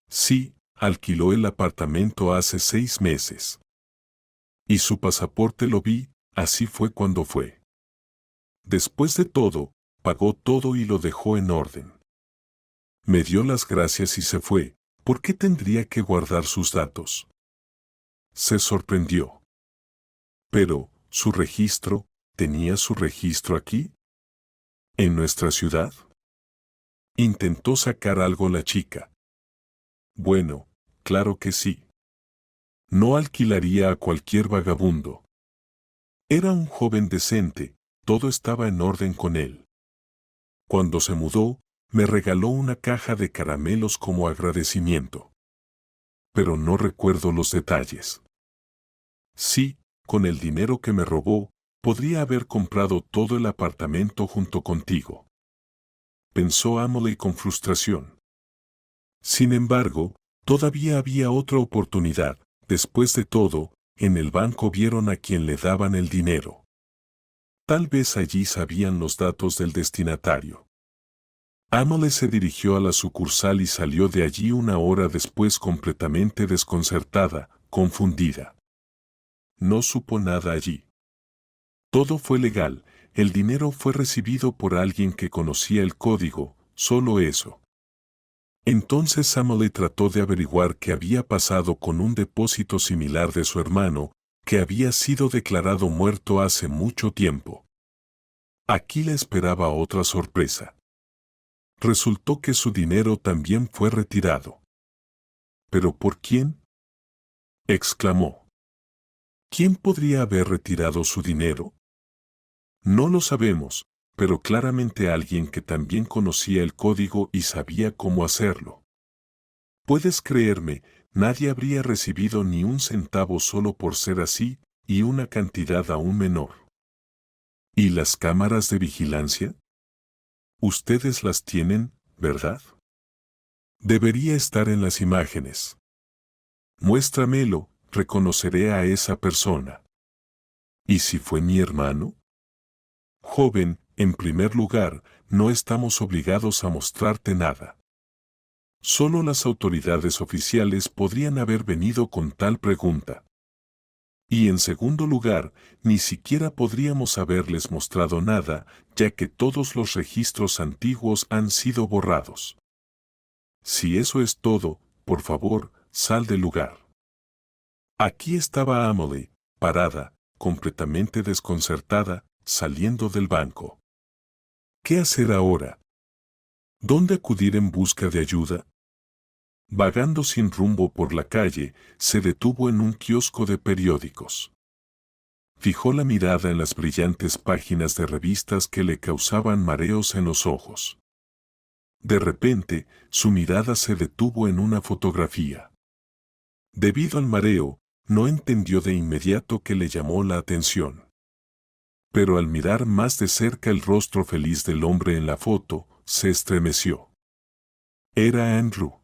[SPEAKER 1] Sí, alquiló el apartamento hace 6 meses. Y su pasaporte lo vi, así fue cuando fue. Después de todo, pagó todo y lo dejó en orden. Me dio las gracias y se fue. ¿Por qué tendría que guardar sus datos? Se sorprendió. Pero, ¿su registro? ¿Tenía su registro aquí? ¿En nuestra ciudad? Intentó sacar algo la chica. Bueno, claro que sí. No alquilaría a cualquier vagabundo. Era un joven decente, todo estaba en orden con él. Cuando se mudó, me regaló una caja de caramelos como agradecimiento. Pero no recuerdo los detalles. Sí, con el dinero que me robó, podría haber comprado todo el apartamento junto contigo. Pensó Emily con frustración. Sin embargo, todavía había otra oportunidad. Después de todo, en el banco vieron a quien le daban el dinero. Tal vez allí sabían los datos del destinatario. Emily se dirigió a la sucursal y salió de allí una hora después completamente desconcertada, confundida. No supo nada allí. Todo fue legal, el dinero fue recibido por alguien que conocía el código, solo eso. Entonces Emily trató de averiguar qué había pasado con un depósito similar de su hermano, que había sido declarado muerto hace mucho tiempo. Aquí le esperaba otra sorpresa. Resultó que su dinero también fue retirado. ¿Pero por quién?, exclamó. ¿Quién podría haber retirado su dinero? No lo sabemos, pero claramente alguien que también conocía el código y sabía cómo hacerlo. Puedes creerme, nadie habría recibido ni un centavo solo por ser así, y una cantidad aún menor. ¿Y las cámaras de vigilancia? Ustedes las tienen, ¿verdad? Debería estar en las imágenes. Muéstramelo, reconoceré a esa persona. ¿Y si fue mi hermano? Joven, en primer lugar, no estamos obligados a mostrarte nada. Solo las autoridades oficiales podrían haber venido con tal pregunta. Y en segundo lugar, ni siquiera podríamos haberles mostrado nada, ya que todos los registros antiguos han sido borrados. Si eso es todo, por favor, sal del lugar. Aquí estaba Emily, parada, completamente desconcertada, saliendo del banco. ¿Qué hacer ahora? ¿Dónde acudir en busca de ayuda? Vagando sin rumbo por la calle, se detuvo en un kiosco de periódicos. Fijó la mirada en las brillantes páginas de revistas que le causaban mareos en los ojos. De repente, su mirada se detuvo en una fotografía. Debido al mareo, no entendió de inmediato qué le llamó la atención. Pero al mirar más de cerca el rostro feliz del hombre en la foto, se estremeció. Era Andrew.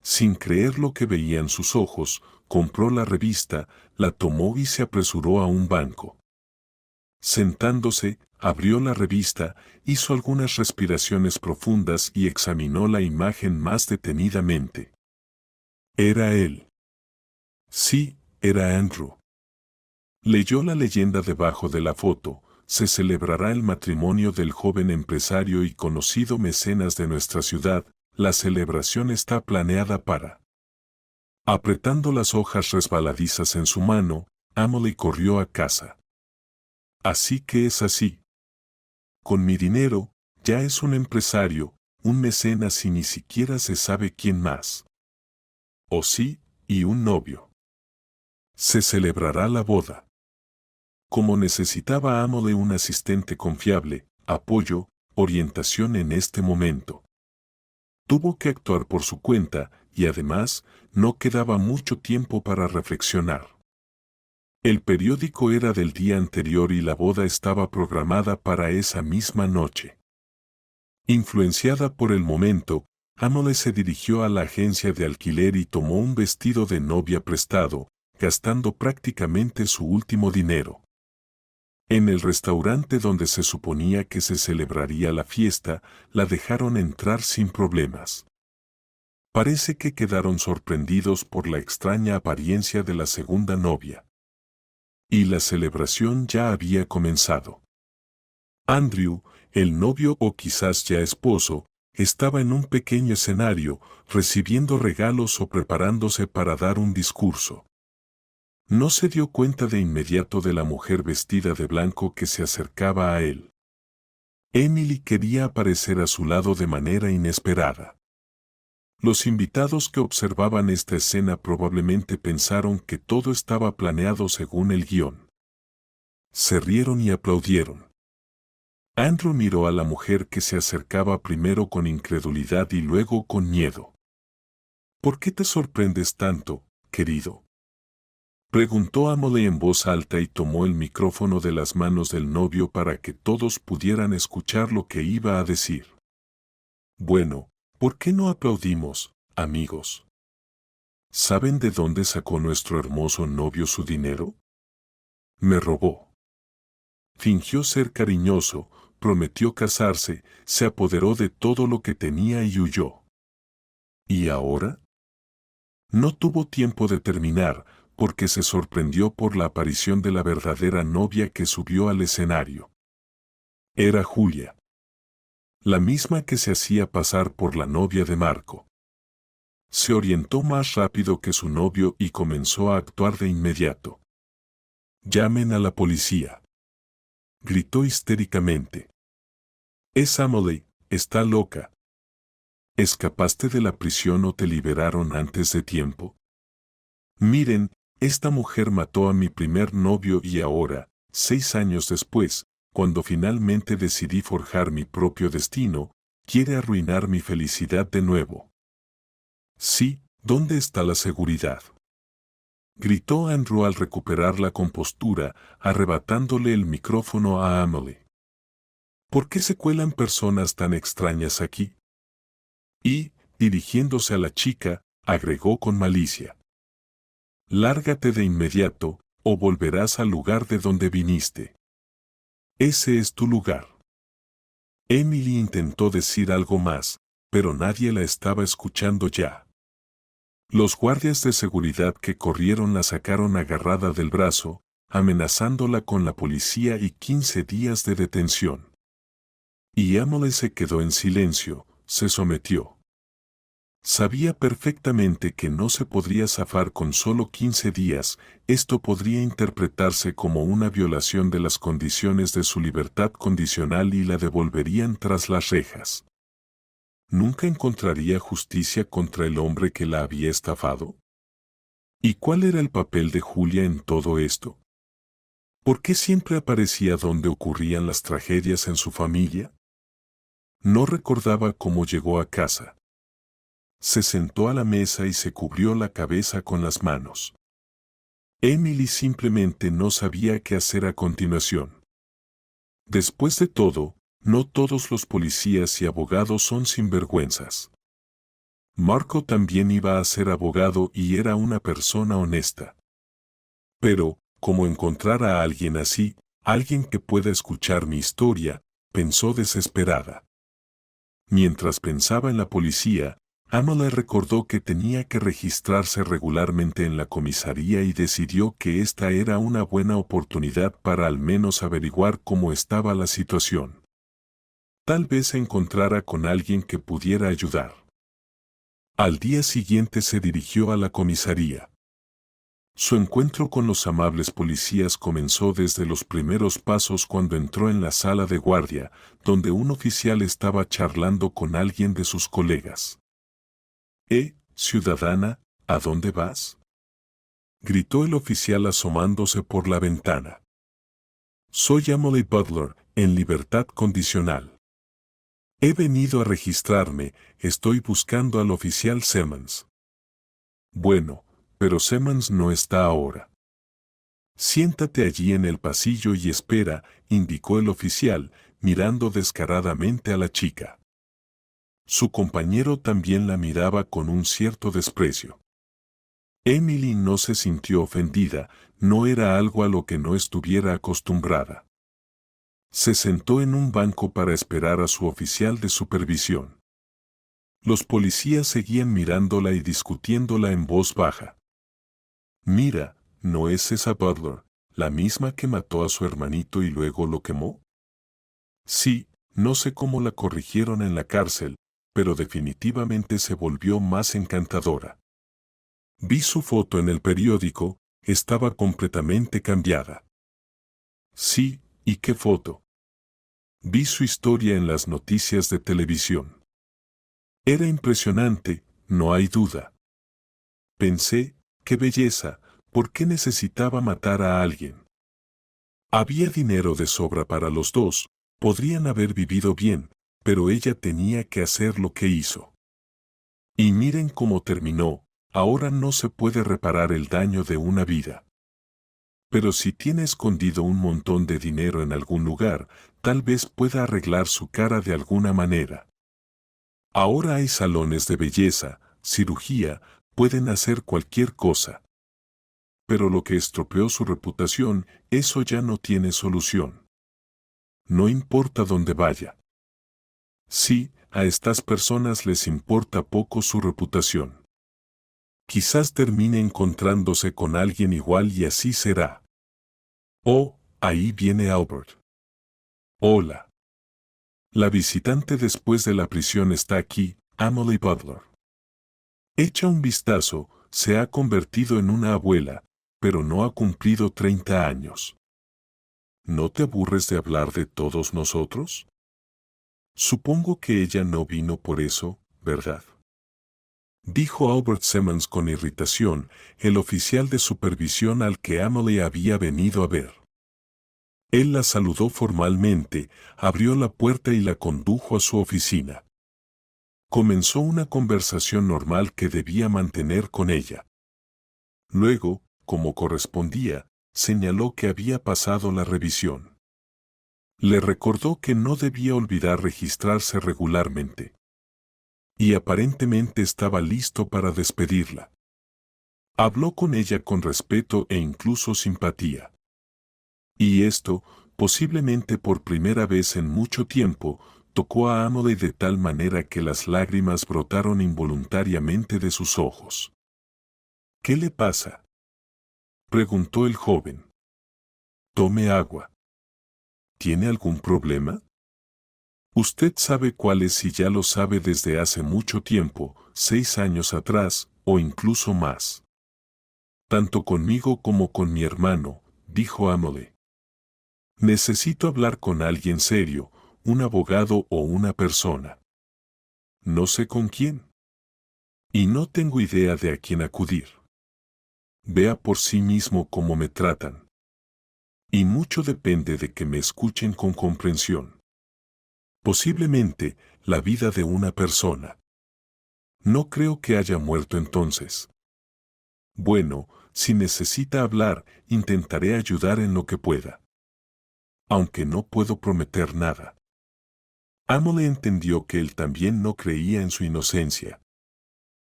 [SPEAKER 1] Sin creer lo que veía en sus ojos, compró la revista, la tomó y se apresuró a un banco. Sentándose, abrió la revista, hizo algunas respiraciones profundas y examinó la imagen más detenidamente. Era él. Sí, era Andrew. Leyó la leyenda debajo de la foto: se celebrará el matrimonio del joven empresario y conocido mecenas de nuestra ciudad. La celebración está planeada para... Apretando las hojas resbaladizas en su mano, Emily corrió a casa. Así que es así. Con mi dinero, ya es un empresario, un mecenas y ni siquiera se sabe quién más. O sí, y un novio. Se celebrará la boda. Como necesitaba Emily un asistente confiable, apoyo, orientación en este momento. Tuvo que actuar por su cuenta, y además, no quedaba mucho tiempo para reflexionar. El periódico era del día anterior y la boda estaba programada para esa misma noche. Influenciada por el momento, Emily se dirigió a la agencia de alquiler y tomó un vestido de novia prestado, gastando prácticamente su último dinero. En el restaurante donde se suponía que se celebraría la fiesta, la dejaron entrar sin problemas. Parece que quedaron sorprendidos por la extraña apariencia de la segunda novia. Y la celebración ya había comenzado. Andrew, el novio o quizás ya esposo, estaba en un pequeño escenario, recibiendo regalos o preparándose para dar un discurso. No se dio cuenta de inmediato de la mujer vestida de blanco que se acercaba a él. Emily quería aparecer a su lado de manera inesperada. Los invitados que observaban esta escena probablemente pensaron que todo estaba planeado según el guión. Se rieron y aplaudieron. Andrew miró a la mujer que se acercaba primero con incredulidad y luego con miedo. ¿Por qué te sorprendes tanto, querido?, preguntó Emily en voz alta y tomó el micrófono de las manos del novio para que todos pudieran escuchar lo que iba a decir. Bueno, ¿por qué no aplaudimos, amigos? ¿Saben de dónde sacó nuestro hermoso novio su dinero? Me robó. Fingió ser cariñoso, prometió casarse, se apoderó de todo lo que tenía y huyó. ¿Y ahora? No tuvo tiempo de terminar, porque se sorprendió por la aparición de la verdadera novia que subió al escenario. Era Julia. La misma que se hacía pasar por la novia de Marco. Se orientó más rápido que su novio y comenzó a actuar de inmediato. «Llamen a la policía», gritó histéricamente. «Es Emily, está loca. ¿Escapaste de la prisión o te liberaron antes de tiempo? Miren, esta mujer mató a mi primer novio y ahora, 6 años después, cuando finalmente decidí forjar mi propio destino, quiere arruinar mi felicidad de nuevo». «Sí, ¿dónde está la seguridad?», gritó Andrew al recuperar la compostura, arrebatándole el micrófono a Emily. «¿Por qué se cuelan personas tan extrañas aquí?». Y, dirigiéndose a la chica, agregó con malicia: «Lárgate de inmediato, o volverás al lugar de donde viniste. Ese es tu lugar». Emily intentó decir algo más, pero nadie la estaba escuchando ya. Los guardias de seguridad que corrieron la sacaron agarrada del brazo, amenazándola con la policía y 15 días de detención. Y Emily se quedó en silencio, se sometió. Sabía perfectamente que no se podría zafar con solo 15 días, esto podría interpretarse como una violación de las condiciones de su libertad condicional y la devolverían tras las rejas. ¿Nunca encontraría justicia contra el hombre que la había estafado? ¿Y cuál era el papel de Julia en todo esto? ¿Por qué siempre aparecía donde ocurrían las tragedias en su familia? No recordaba cómo llegó a casa. Se sentó a la mesa y se cubrió la cabeza con las manos. Emily simplemente no sabía qué hacer a continuación. Después de todo, no todos los policías y abogados son sinvergüenzas. Marco también iba a ser abogado y era una persona honesta. Pero, ¿cómo encontrar a alguien así, alguien que pueda escuchar mi historia?, pensó desesperada. Mientras pensaba en la policía, Emily recordó que tenía que registrarse regularmente en la comisaría y decidió que esta era una buena oportunidad para al menos averiguar cómo estaba la situación. Tal vez se encontrara con alguien que pudiera ayudar. Al día siguiente se dirigió a la comisaría. Su encuentro con los amables policías comenzó desde los primeros pasos cuando entró en la sala de guardia, donde un oficial estaba charlando con alguien de sus colegas. Ciudadana, ¿a dónde vas?», gritó el oficial asomándose por la ventana. «Soy Emily Butler, en libertad condicional. He venido a registrarme, estoy buscando al oficial Simmons». «Bueno, pero Simmons no está ahora». «Siéntate allí en el pasillo y espera», indicó el oficial, mirando descaradamente a la chica. Su compañero también la miraba con un cierto desprecio. Emily no se sintió ofendida, no era algo a lo que no estuviera acostumbrada. Se sentó en un banco para esperar a su oficial de supervisión. Los policías seguían mirándola y discutiéndola en voz baja. «Mira, ¿no es esa Butler?», ¿La misma que mató a su hermanito y luego lo quemó? Sí, no sé cómo la corrigieron en la cárcel, pero definitivamente se volvió más encantadora. Vi su foto en el periódico, estaba completamente cambiada. Sí, ¿y qué foto? Vi su historia en las noticias de televisión. Era impresionante, no hay duda. Pensé, qué belleza, ¿por qué necesitaba matar a alguien? Había dinero de sobra para los dos, podrían haber vivido bien, pero ella tenía que hacer lo que hizo. Y miren cómo terminó, ahora no se puede reparar el daño de una vida. Pero si tiene escondido un montón de dinero en algún lugar, tal vez pueda arreglar su cara de alguna manera. Ahora hay salones de belleza, cirugía, pueden hacer cualquier cosa. Pero lo que estropeó su reputación, eso ya no tiene solución. No importa dónde vaya. Sí, a estas personas les importa poco su reputación. Quizás termine encontrándose con alguien igual y así será. Oh, ahí viene Albert. Hola. La visitante después de la prisión está aquí, Emily Butler. Echa un vistazo, se ha convertido en una abuela, pero no ha cumplido 30 años. ¿No te aburres de hablar de todos nosotros? Supongo que ella no vino por eso, ¿verdad? Dijo Albert Simmons con irritación, el oficial de supervisión al que Emily había venido a ver. Él la saludó formalmente, abrió la puerta y la condujo a su oficina. Comenzó una conversación normal que debía mantener con ella. Luego, como correspondía, señaló que había pasado la revisión. Le recordó que no debía olvidar registrarse regularmente. Y aparentemente estaba listo para despedirla. Habló con ella con respeto e incluso simpatía. Y esto, posiblemente por primera vez en mucho tiempo, tocó a Emily de tal manera que las lágrimas brotaron involuntariamente de sus ojos. ¿Qué le pasa?, preguntó el joven. Tome agua. ¿Tiene algún problema? Usted sabe cuál es y ya lo sabe desde hace mucho tiempo, 6 años atrás, o incluso más. Tanto conmigo como con mi hermano, dijo Emily. Necesito hablar con alguien serio, un abogado o una persona. No sé con quién. Y no tengo idea de a quién acudir. Vea por sí mismo cómo me tratan. Y mucho depende de que me escuchen con comprensión. Posiblemente, la vida de una persona. No creo que haya muerto entonces. Bueno, si necesita hablar, intentaré ayudar en lo que pueda. Aunque no puedo prometer nada. Emily entendió que él también no creía en su inocencia.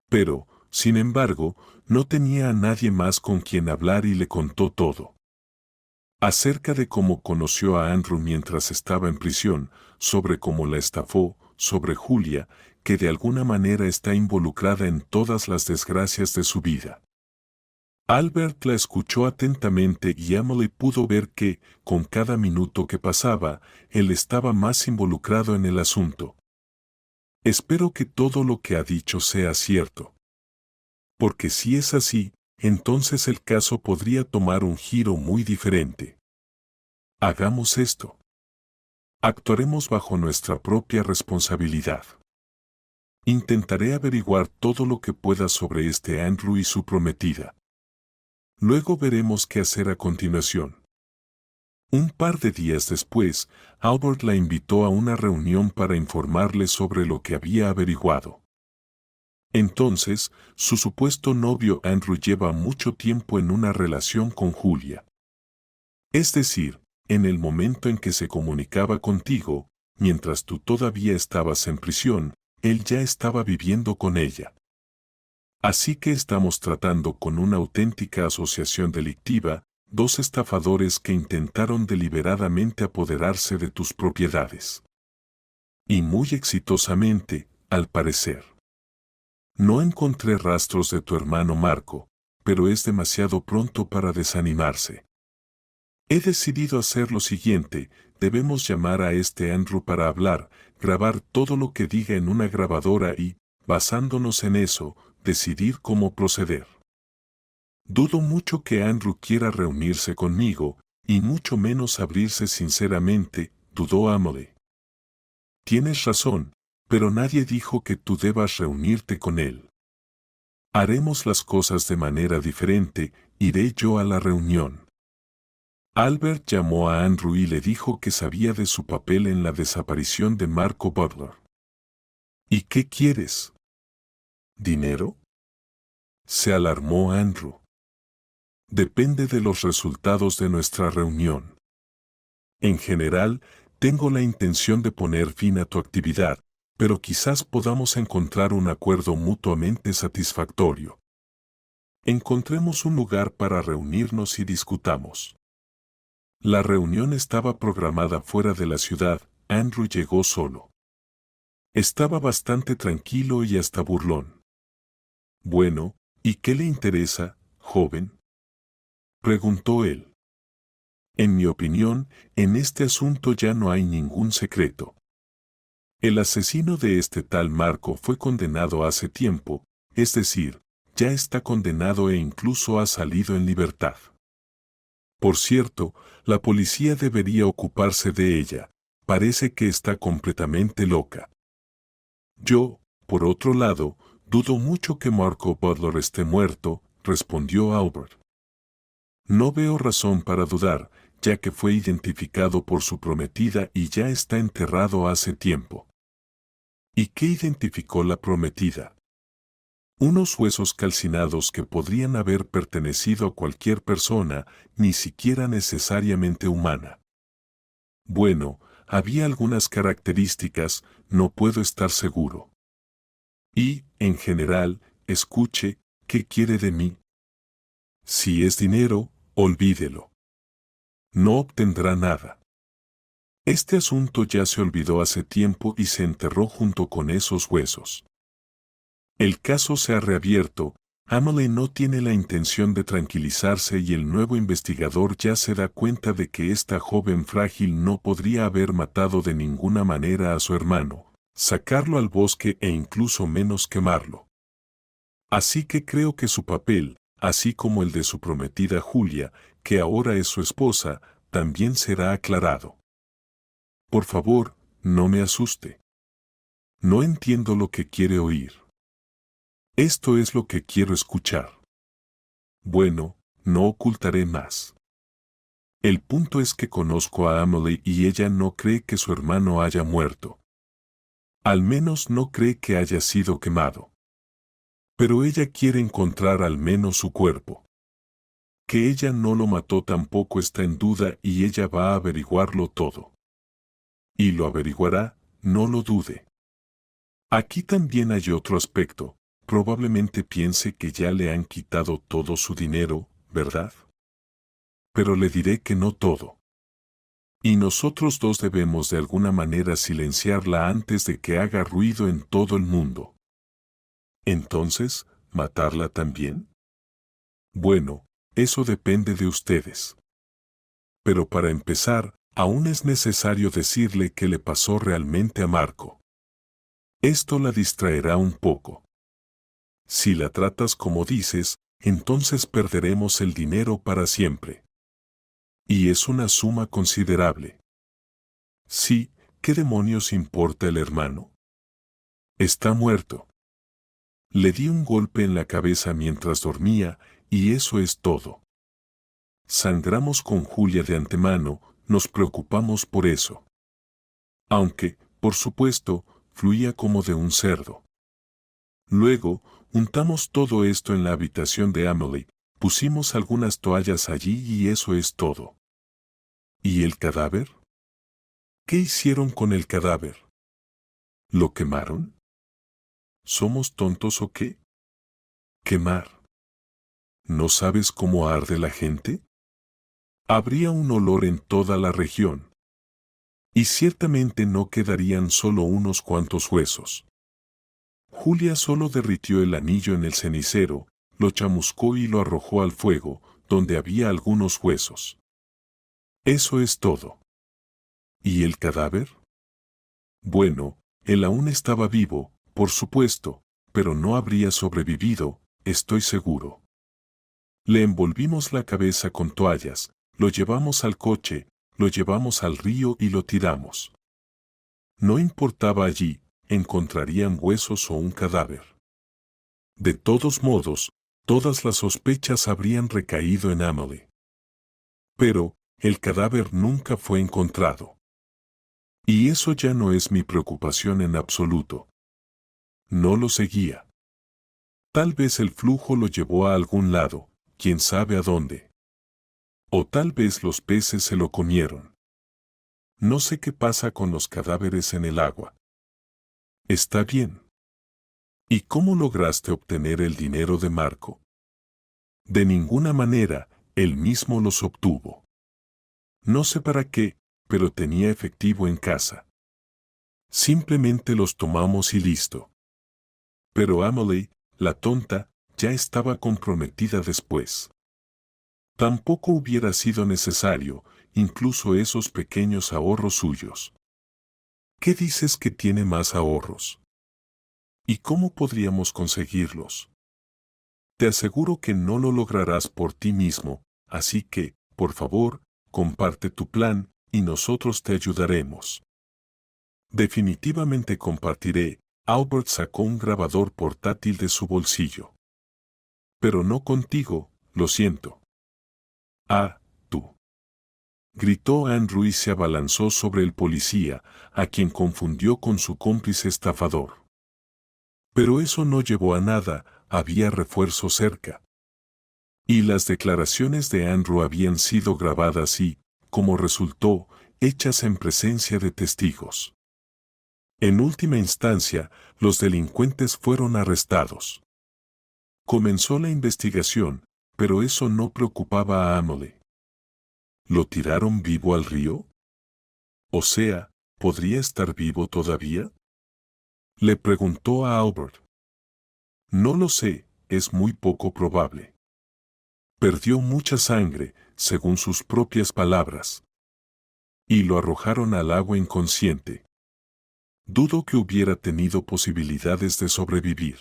[SPEAKER 1] Pero, sin embargo, no tenía a nadie más con quien hablar y le contó todo. Acerca de cómo conoció a Andrew mientras estaba en prisión, sobre cómo la estafó, sobre Julia, que de alguna manera está involucrada en todas las desgracias de su vida. Albert la escuchó atentamente y Emily pudo ver que, con cada minuto que pasaba, él estaba más involucrado en el asunto. Espero que todo lo que ha dicho sea cierto. Porque si es así, entonces el caso podría tomar un giro muy diferente. Hagamos esto. Actuaremos bajo nuestra propia responsabilidad. Intentaré averiguar todo lo que pueda sobre este Andrew y su prometida. Luego veremos qué hacer a continuación. Un par de días después, Albert la invitó a una reunión para informarle sobre lo que había averiguado. Entonces, su supuesto novio Andrew lleva mucho tiempo en una relación con Julia. Es decir, en el momento en que se comunicaba contigo, mientras tú todavía estabas en prisión, él ya estaba viviendo con ella. Así que estamos tratando con una auténtica asociación delictiva, dos estafadores que intentaron deliberadamente apoderarse de tus propiedades. Y muy exitosamente, al parecer. No encontré rastros de tu hermano Marco, pero es demasiado pronto para desanimarse. He decidido hacer lo siguiente, debemos llamar a este Andrew para hablar, grabar todo lo que diga en una grabadora y, basándonos en eso, decidir cómo proceder. Dudo mucho que Andrew quiera reunirse conmigo, y mucho menos abrirse sinceramente, dudó Amelie. Tienes razón, pero nadie dijo que tú debas reunirte con él. Haremos las cosas de manera diferente, iré yo a la reunión. Albert llamó a Andrew y le dijo que sabía de su papel en la desaparición de Marco Butler. ¿Y qué quieres? ¿Dinero? Se alarmó Andrew. Depende de los resultados de nuestra reunión. En general, tengo la intención de poner fin a tu actividad, pero quizás podamos encontrar un acuerdo mutuamente satisfactorio. Encontremos un lugar para reunirnos y discutamos. La reunión estaba programada fuera de la ciudad, Andrew llegó solo. Estaba bastante tranquilo y hasta burlón. Bueno, ¿y qué le interesa, joven?, preguntó él. En mi opinión, en este asunto ya no hay ningún secreto. El asesino de este tal Marco fue condenado hace tiempo, es decir, ya está condenado e incluso ha salido en libertad. Por cierto, la policía debería ocuparse de ella, parece que está completamente loca. Yo, por otro lado, dudo mucho que Marco Butler esté muerto, respondió Albert. No veo razón para dudar, ya que fue identificado por su prometida y ya está enterrado hace tiempo. ¿Y qué identificó la prometida? Unos huesos calcinados que podrían haber pertenecido a cualquier persona, ni siquiera necesariamente humana. Bueno, había algunas características, no puedo estar seguro. Y, en general, escuche, ¿qué quiere de mí? Si es dinero, olvídelo. No obtendrá nada. Este asunto ya se olvidó hace tiempo y se enterró junto con esos huesos. El caso se ha reabierto, Amelie no tiene la intención de tranquilizarse y el nuevo investigador ya se da cuenta de que esta joven frágil no podría haber matado de ninguna manera a su hermano, sacarlo al bosque e incluso menos quemarlo. Así que creo que su papel, así como el de su prometida Julia, que ahora es su esposa, también será aclarado. Por favor, no me asuste. No entiendo lo que quiere oír. Esto es lo que quiero escuchar. Bueno, no ocultaré más. El punto es que conozco a Amelie y ella no cree que su hermano haya muerto. Al menos no cree que haya sido quemado. Pero ella quiere encontrar al menos su cuerpo. Que ella no lo mató tampoco está en duda y ella va a averiguarlo todo. Y lo averiguará, no lo dude. Aquí también hay otro aspecto. Probablemente piense que ya le han quitado todo su dinero, ¿verdad? Pero le diré que no todo. Y nosotros dos debemos de alguna manera silenciarla antes de que haga ruido en todo el mundo. Entonces, ¿matarla también? Bueno, eso depende de ustedes. Pero para empezar, aún es necesario decirle qué le pasó realmente a Marco. Esto la distraerá un poco. Si la tratas como dices, entonces perderemos el dinero para siempre. Y es una suma considerable. Sí, ¿qué demonios importa el hermano? Está muerto. Le di un golpe en la cabeza mientras dormía, y eso es todo. Sangramos con Julia de antemano, nos preocupamos por eso. Aunque, por supuesto, fluía como de un cerdo. Luego, untamos todo esto en la habitación de Amelie, pusimos algunas toallas allí y eso es todo. ¿Y el cadáver? ¿Qué hicieron con el cadáver? ¿Lo quemaron? ¿Somos tontos o qué? ¿Quemar? ¿No sabes cómo arde la gente? Habría un olor en toda la región. Y ciertamente no quedarían solo unos cuantos huesos. Julia solo derritió el anillo en el cenicero, lo chamuscó y lo arrojó al fuego, donde había algunos huesos. Eso es todo. ¿Y el cadáver? Bueno, él aún estaba vivo, por supuesto, pero no habría sobrevivido, estoy seguro. Le envolvimos la cabeza con toallas, lo llevamos al coche, lo llevamos al río y lo tiramos. No importaba allí, encontrarían huesos o un cadáver. De todos modos, todas las sospechas habrían recaído en Amelie. Pero, el cadáver nunca fue encontrado. Y eso ya no es mi preocupación en absoluto. No lo seguía. Tal vez el flujo lo llevó a algún lado, quién sabe a dónde. O tal vez los peces se lo comieron. No sé qué pasa con los cadáveres en el agua. Está bien. ¿Y cómo lograste obtener el dinero de Marco? De ninguna manera, él mismo los obtuvo. No sé para qué, pero tenía efectivo en casa. Simplemente los tomamos y listo. Pero Amelie, la tonta, ya estaba comprometida después. Tampoco hubiera sido necesario, incluso esos pequeños ahorros suyos. ¿Qué dices que tiene más ahorros? ¿Y cómo podríamos conseguirlos? Te aseguro que no lo lograrás por ti mismo, así que, por favor, comparte tu plan, y nosotros te ayudaremos. Definitivamente compartiré. Albert sacó un grabador portátil de su bolsillo. Pero no contigo, lo siento. Ah, tú. Gritó Andrew y se abalanzó sobre el policía, a quien confundió con su cómplice estafador. Pero eso no llevó a nada, había refuerzo cerca. Y las declaraciones de Andrew habían sido grabadas y, como resultó, hechas en presencia de testigos. En última instancia, los delincuentes fueron arrestados. Comenzó la investigación, pero eso no preocupaba a Amelie. ¿Lo tiraron vivo al río? O sea, ¿podría estar vivo todavía? Le preguntó a Albert. No lo sé, es muy poco probable. Perdió mucha sangre, según sus propias palabras. Y lo arrojaron al agua inconsciente. Dudo que hubiera tenido posibilidades de sobrevivir.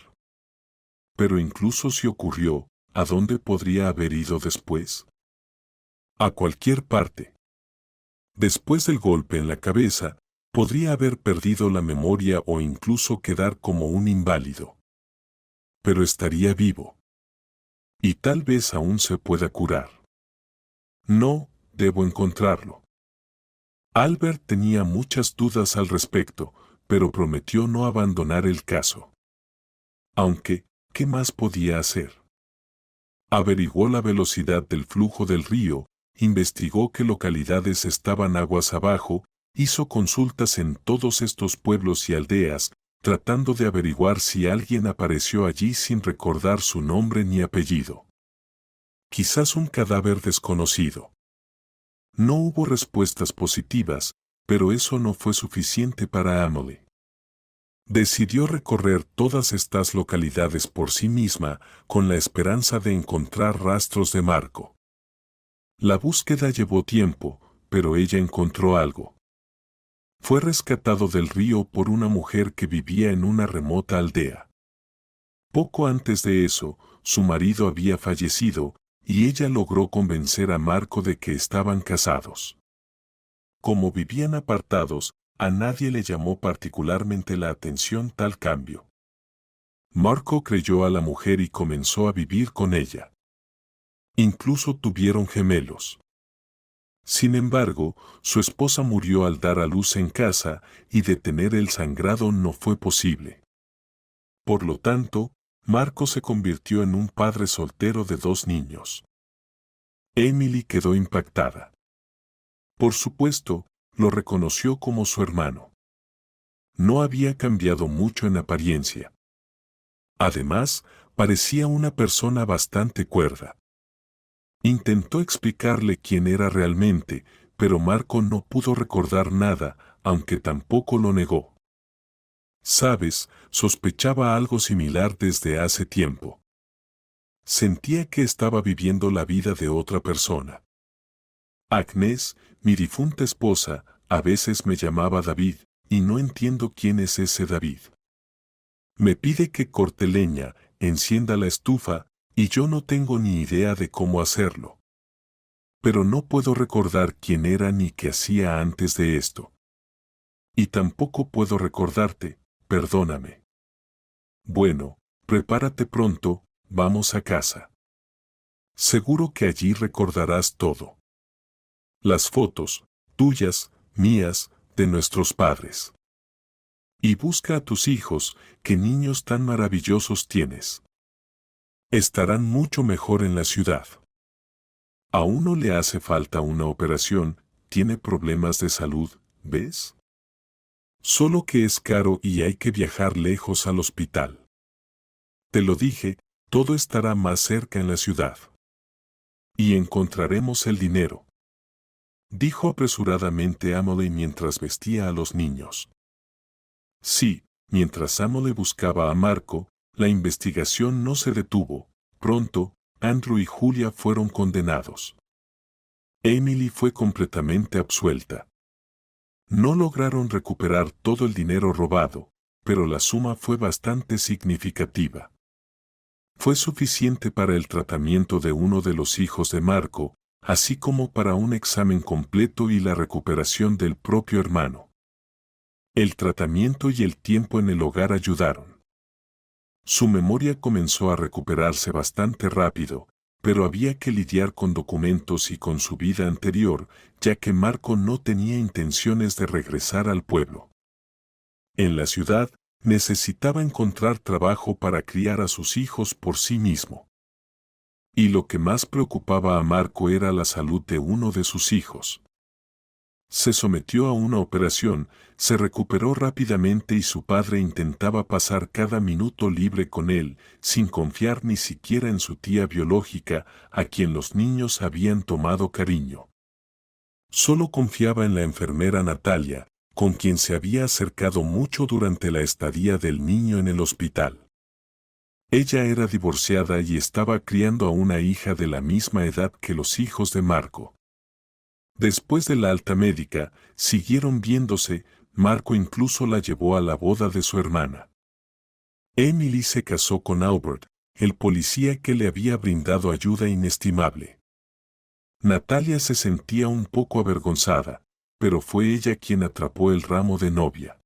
[SPEAKER 1] Pero incluso si ocurrió, ¿a dónde podría haber ido después? A cualquier parte. Después del golpe en la cabeza, podría haber perdido la memoria o incluso quedar como un inválido. Pero estaría vivo. Y tal vez aún se pueda curar. No, debo encontrarlo. Albert tenía muchas dudas al respecto, pero prometió no abandonar el caso. Aunque, ¿qué más podía hacer? Averiguó la velocidad del flujo del río, investigó qué localidades estaban aguas abajo, hizo consultas en todos estos pueblos y aldeas, tratando de averiguar si alguien apareció allí sin recordar su nombre ni apellido. Quizás un cadáver desconocido. No hubo respuestas positivas, pero eso no fue suficiente para Amelie. Decidió recorrer todas estas localidades por sí misma, con la esperanza de encontrar rastros de Marco. La búsqueda llevó tiempo, pero ella encontró algo. Fue rescatado del río por una mujer que vivía en una remota aldea. Poco antes de eso, su marido había fallecido, y ella logró convencer a Marco de que estaban casados. Como vivían apartados, a nadie le llamó particularmente la atención tal cambio. Marco creyó a la mujer y comenzó a vivir con ella. Incluso tuvieron gemelos. Sin embargo, su esposa murió al dar a luz en casa, y detener el sangrado no fue posible. Por lo tanto, Marco se convirtió en un padre soltero de 2 niños. Emily quedó impactada. Por supuesto, lo reconoció como su hermano. No había cambiado mucho en apariencia. Además, parecía una persona bastante cuerda. Intentó explicarle quién era realmente, pero Marco no pudo recordar nada, aunque tampoco lo negó. Sabes, sospechaba algo similar desde hace tiempo. Sentía que estaba viviendo la vida de otra persona. Agnès, mi difunta esposa, a veces me llamaba David, y no entiendo quién es ese David. Me pide que corte leña, encienda la estufa, y yo no tengo ni idea de cómo hacerlo. Pero no puedo recordar quién era ni qué hacía antes de esto. Y tampoco puedo recordarte, perdóname. Bueno, prepárate pronto, vamos a casa. Seguro que allí recordarás todo. Las fotos, tuyas, mías, de nuestros padres. Y busca a tus hijos, qué niños tan maravillosos tienes. Estarán mucho mejor en la ciudad. A uno le hace falta una operación, tiene problemas de salud, ¿ves? Solo que es caro y hay que viajar lejos al hospital. Te lo dije, todo estará más cerca en la ciudad. Y encontraremos el dinero. Dijo apresuradamente Emily mientras vestía a los niños. Sí, mientras Emily buscaba a Marco, la investigación no se detuvo. Pronto, Andrew y Julia fueron condenados. Emily fue completamente absuelta. No lograron recuperar todo el dinero robado, pero la suma fue bastante significativa. Fue suficiente para el tratamiento de uno de los hijos de Marco, así como para un examen completo y la recuperación del propio hermano. El tratamiento y el tiempo en el hogar ayudaron. Su memoria comenzó a recuperarse bastante rápido, pero había que lidiar con documentos y con su vida anterior, ya que Marco no tenía intenciones de regresar al pueblo. En la ciudad, necesitaba encontrar trabajo para criar a sus hijos por sí mismo. Y lo que más preocupaba a Marco era la salud de uno de sus hijos. Se sometió a una operación, se recuperó rápidamente y su padre intentaba pasar cada minuto libre con él, sin confiar ni siquiera en su tía biológica, a quien los niños habían tomado cariño. Solo confiaba en la enfermera Natalia, con quien se había acercado mucho durante la estadía del niño en el hospital. Ella era divorciada y estaba criando a una hija de la misma edad que los hijos de Marco. Después de la alta médica, siguieron viéndose, Marco incluso la llevó a la boda de su hermana. Emily se casó con Albert, el policía que le había brindado ayuda inestimable. Natalia se sentía un poco avergonzada, pero fue ella quien atrapó el ramo de novia.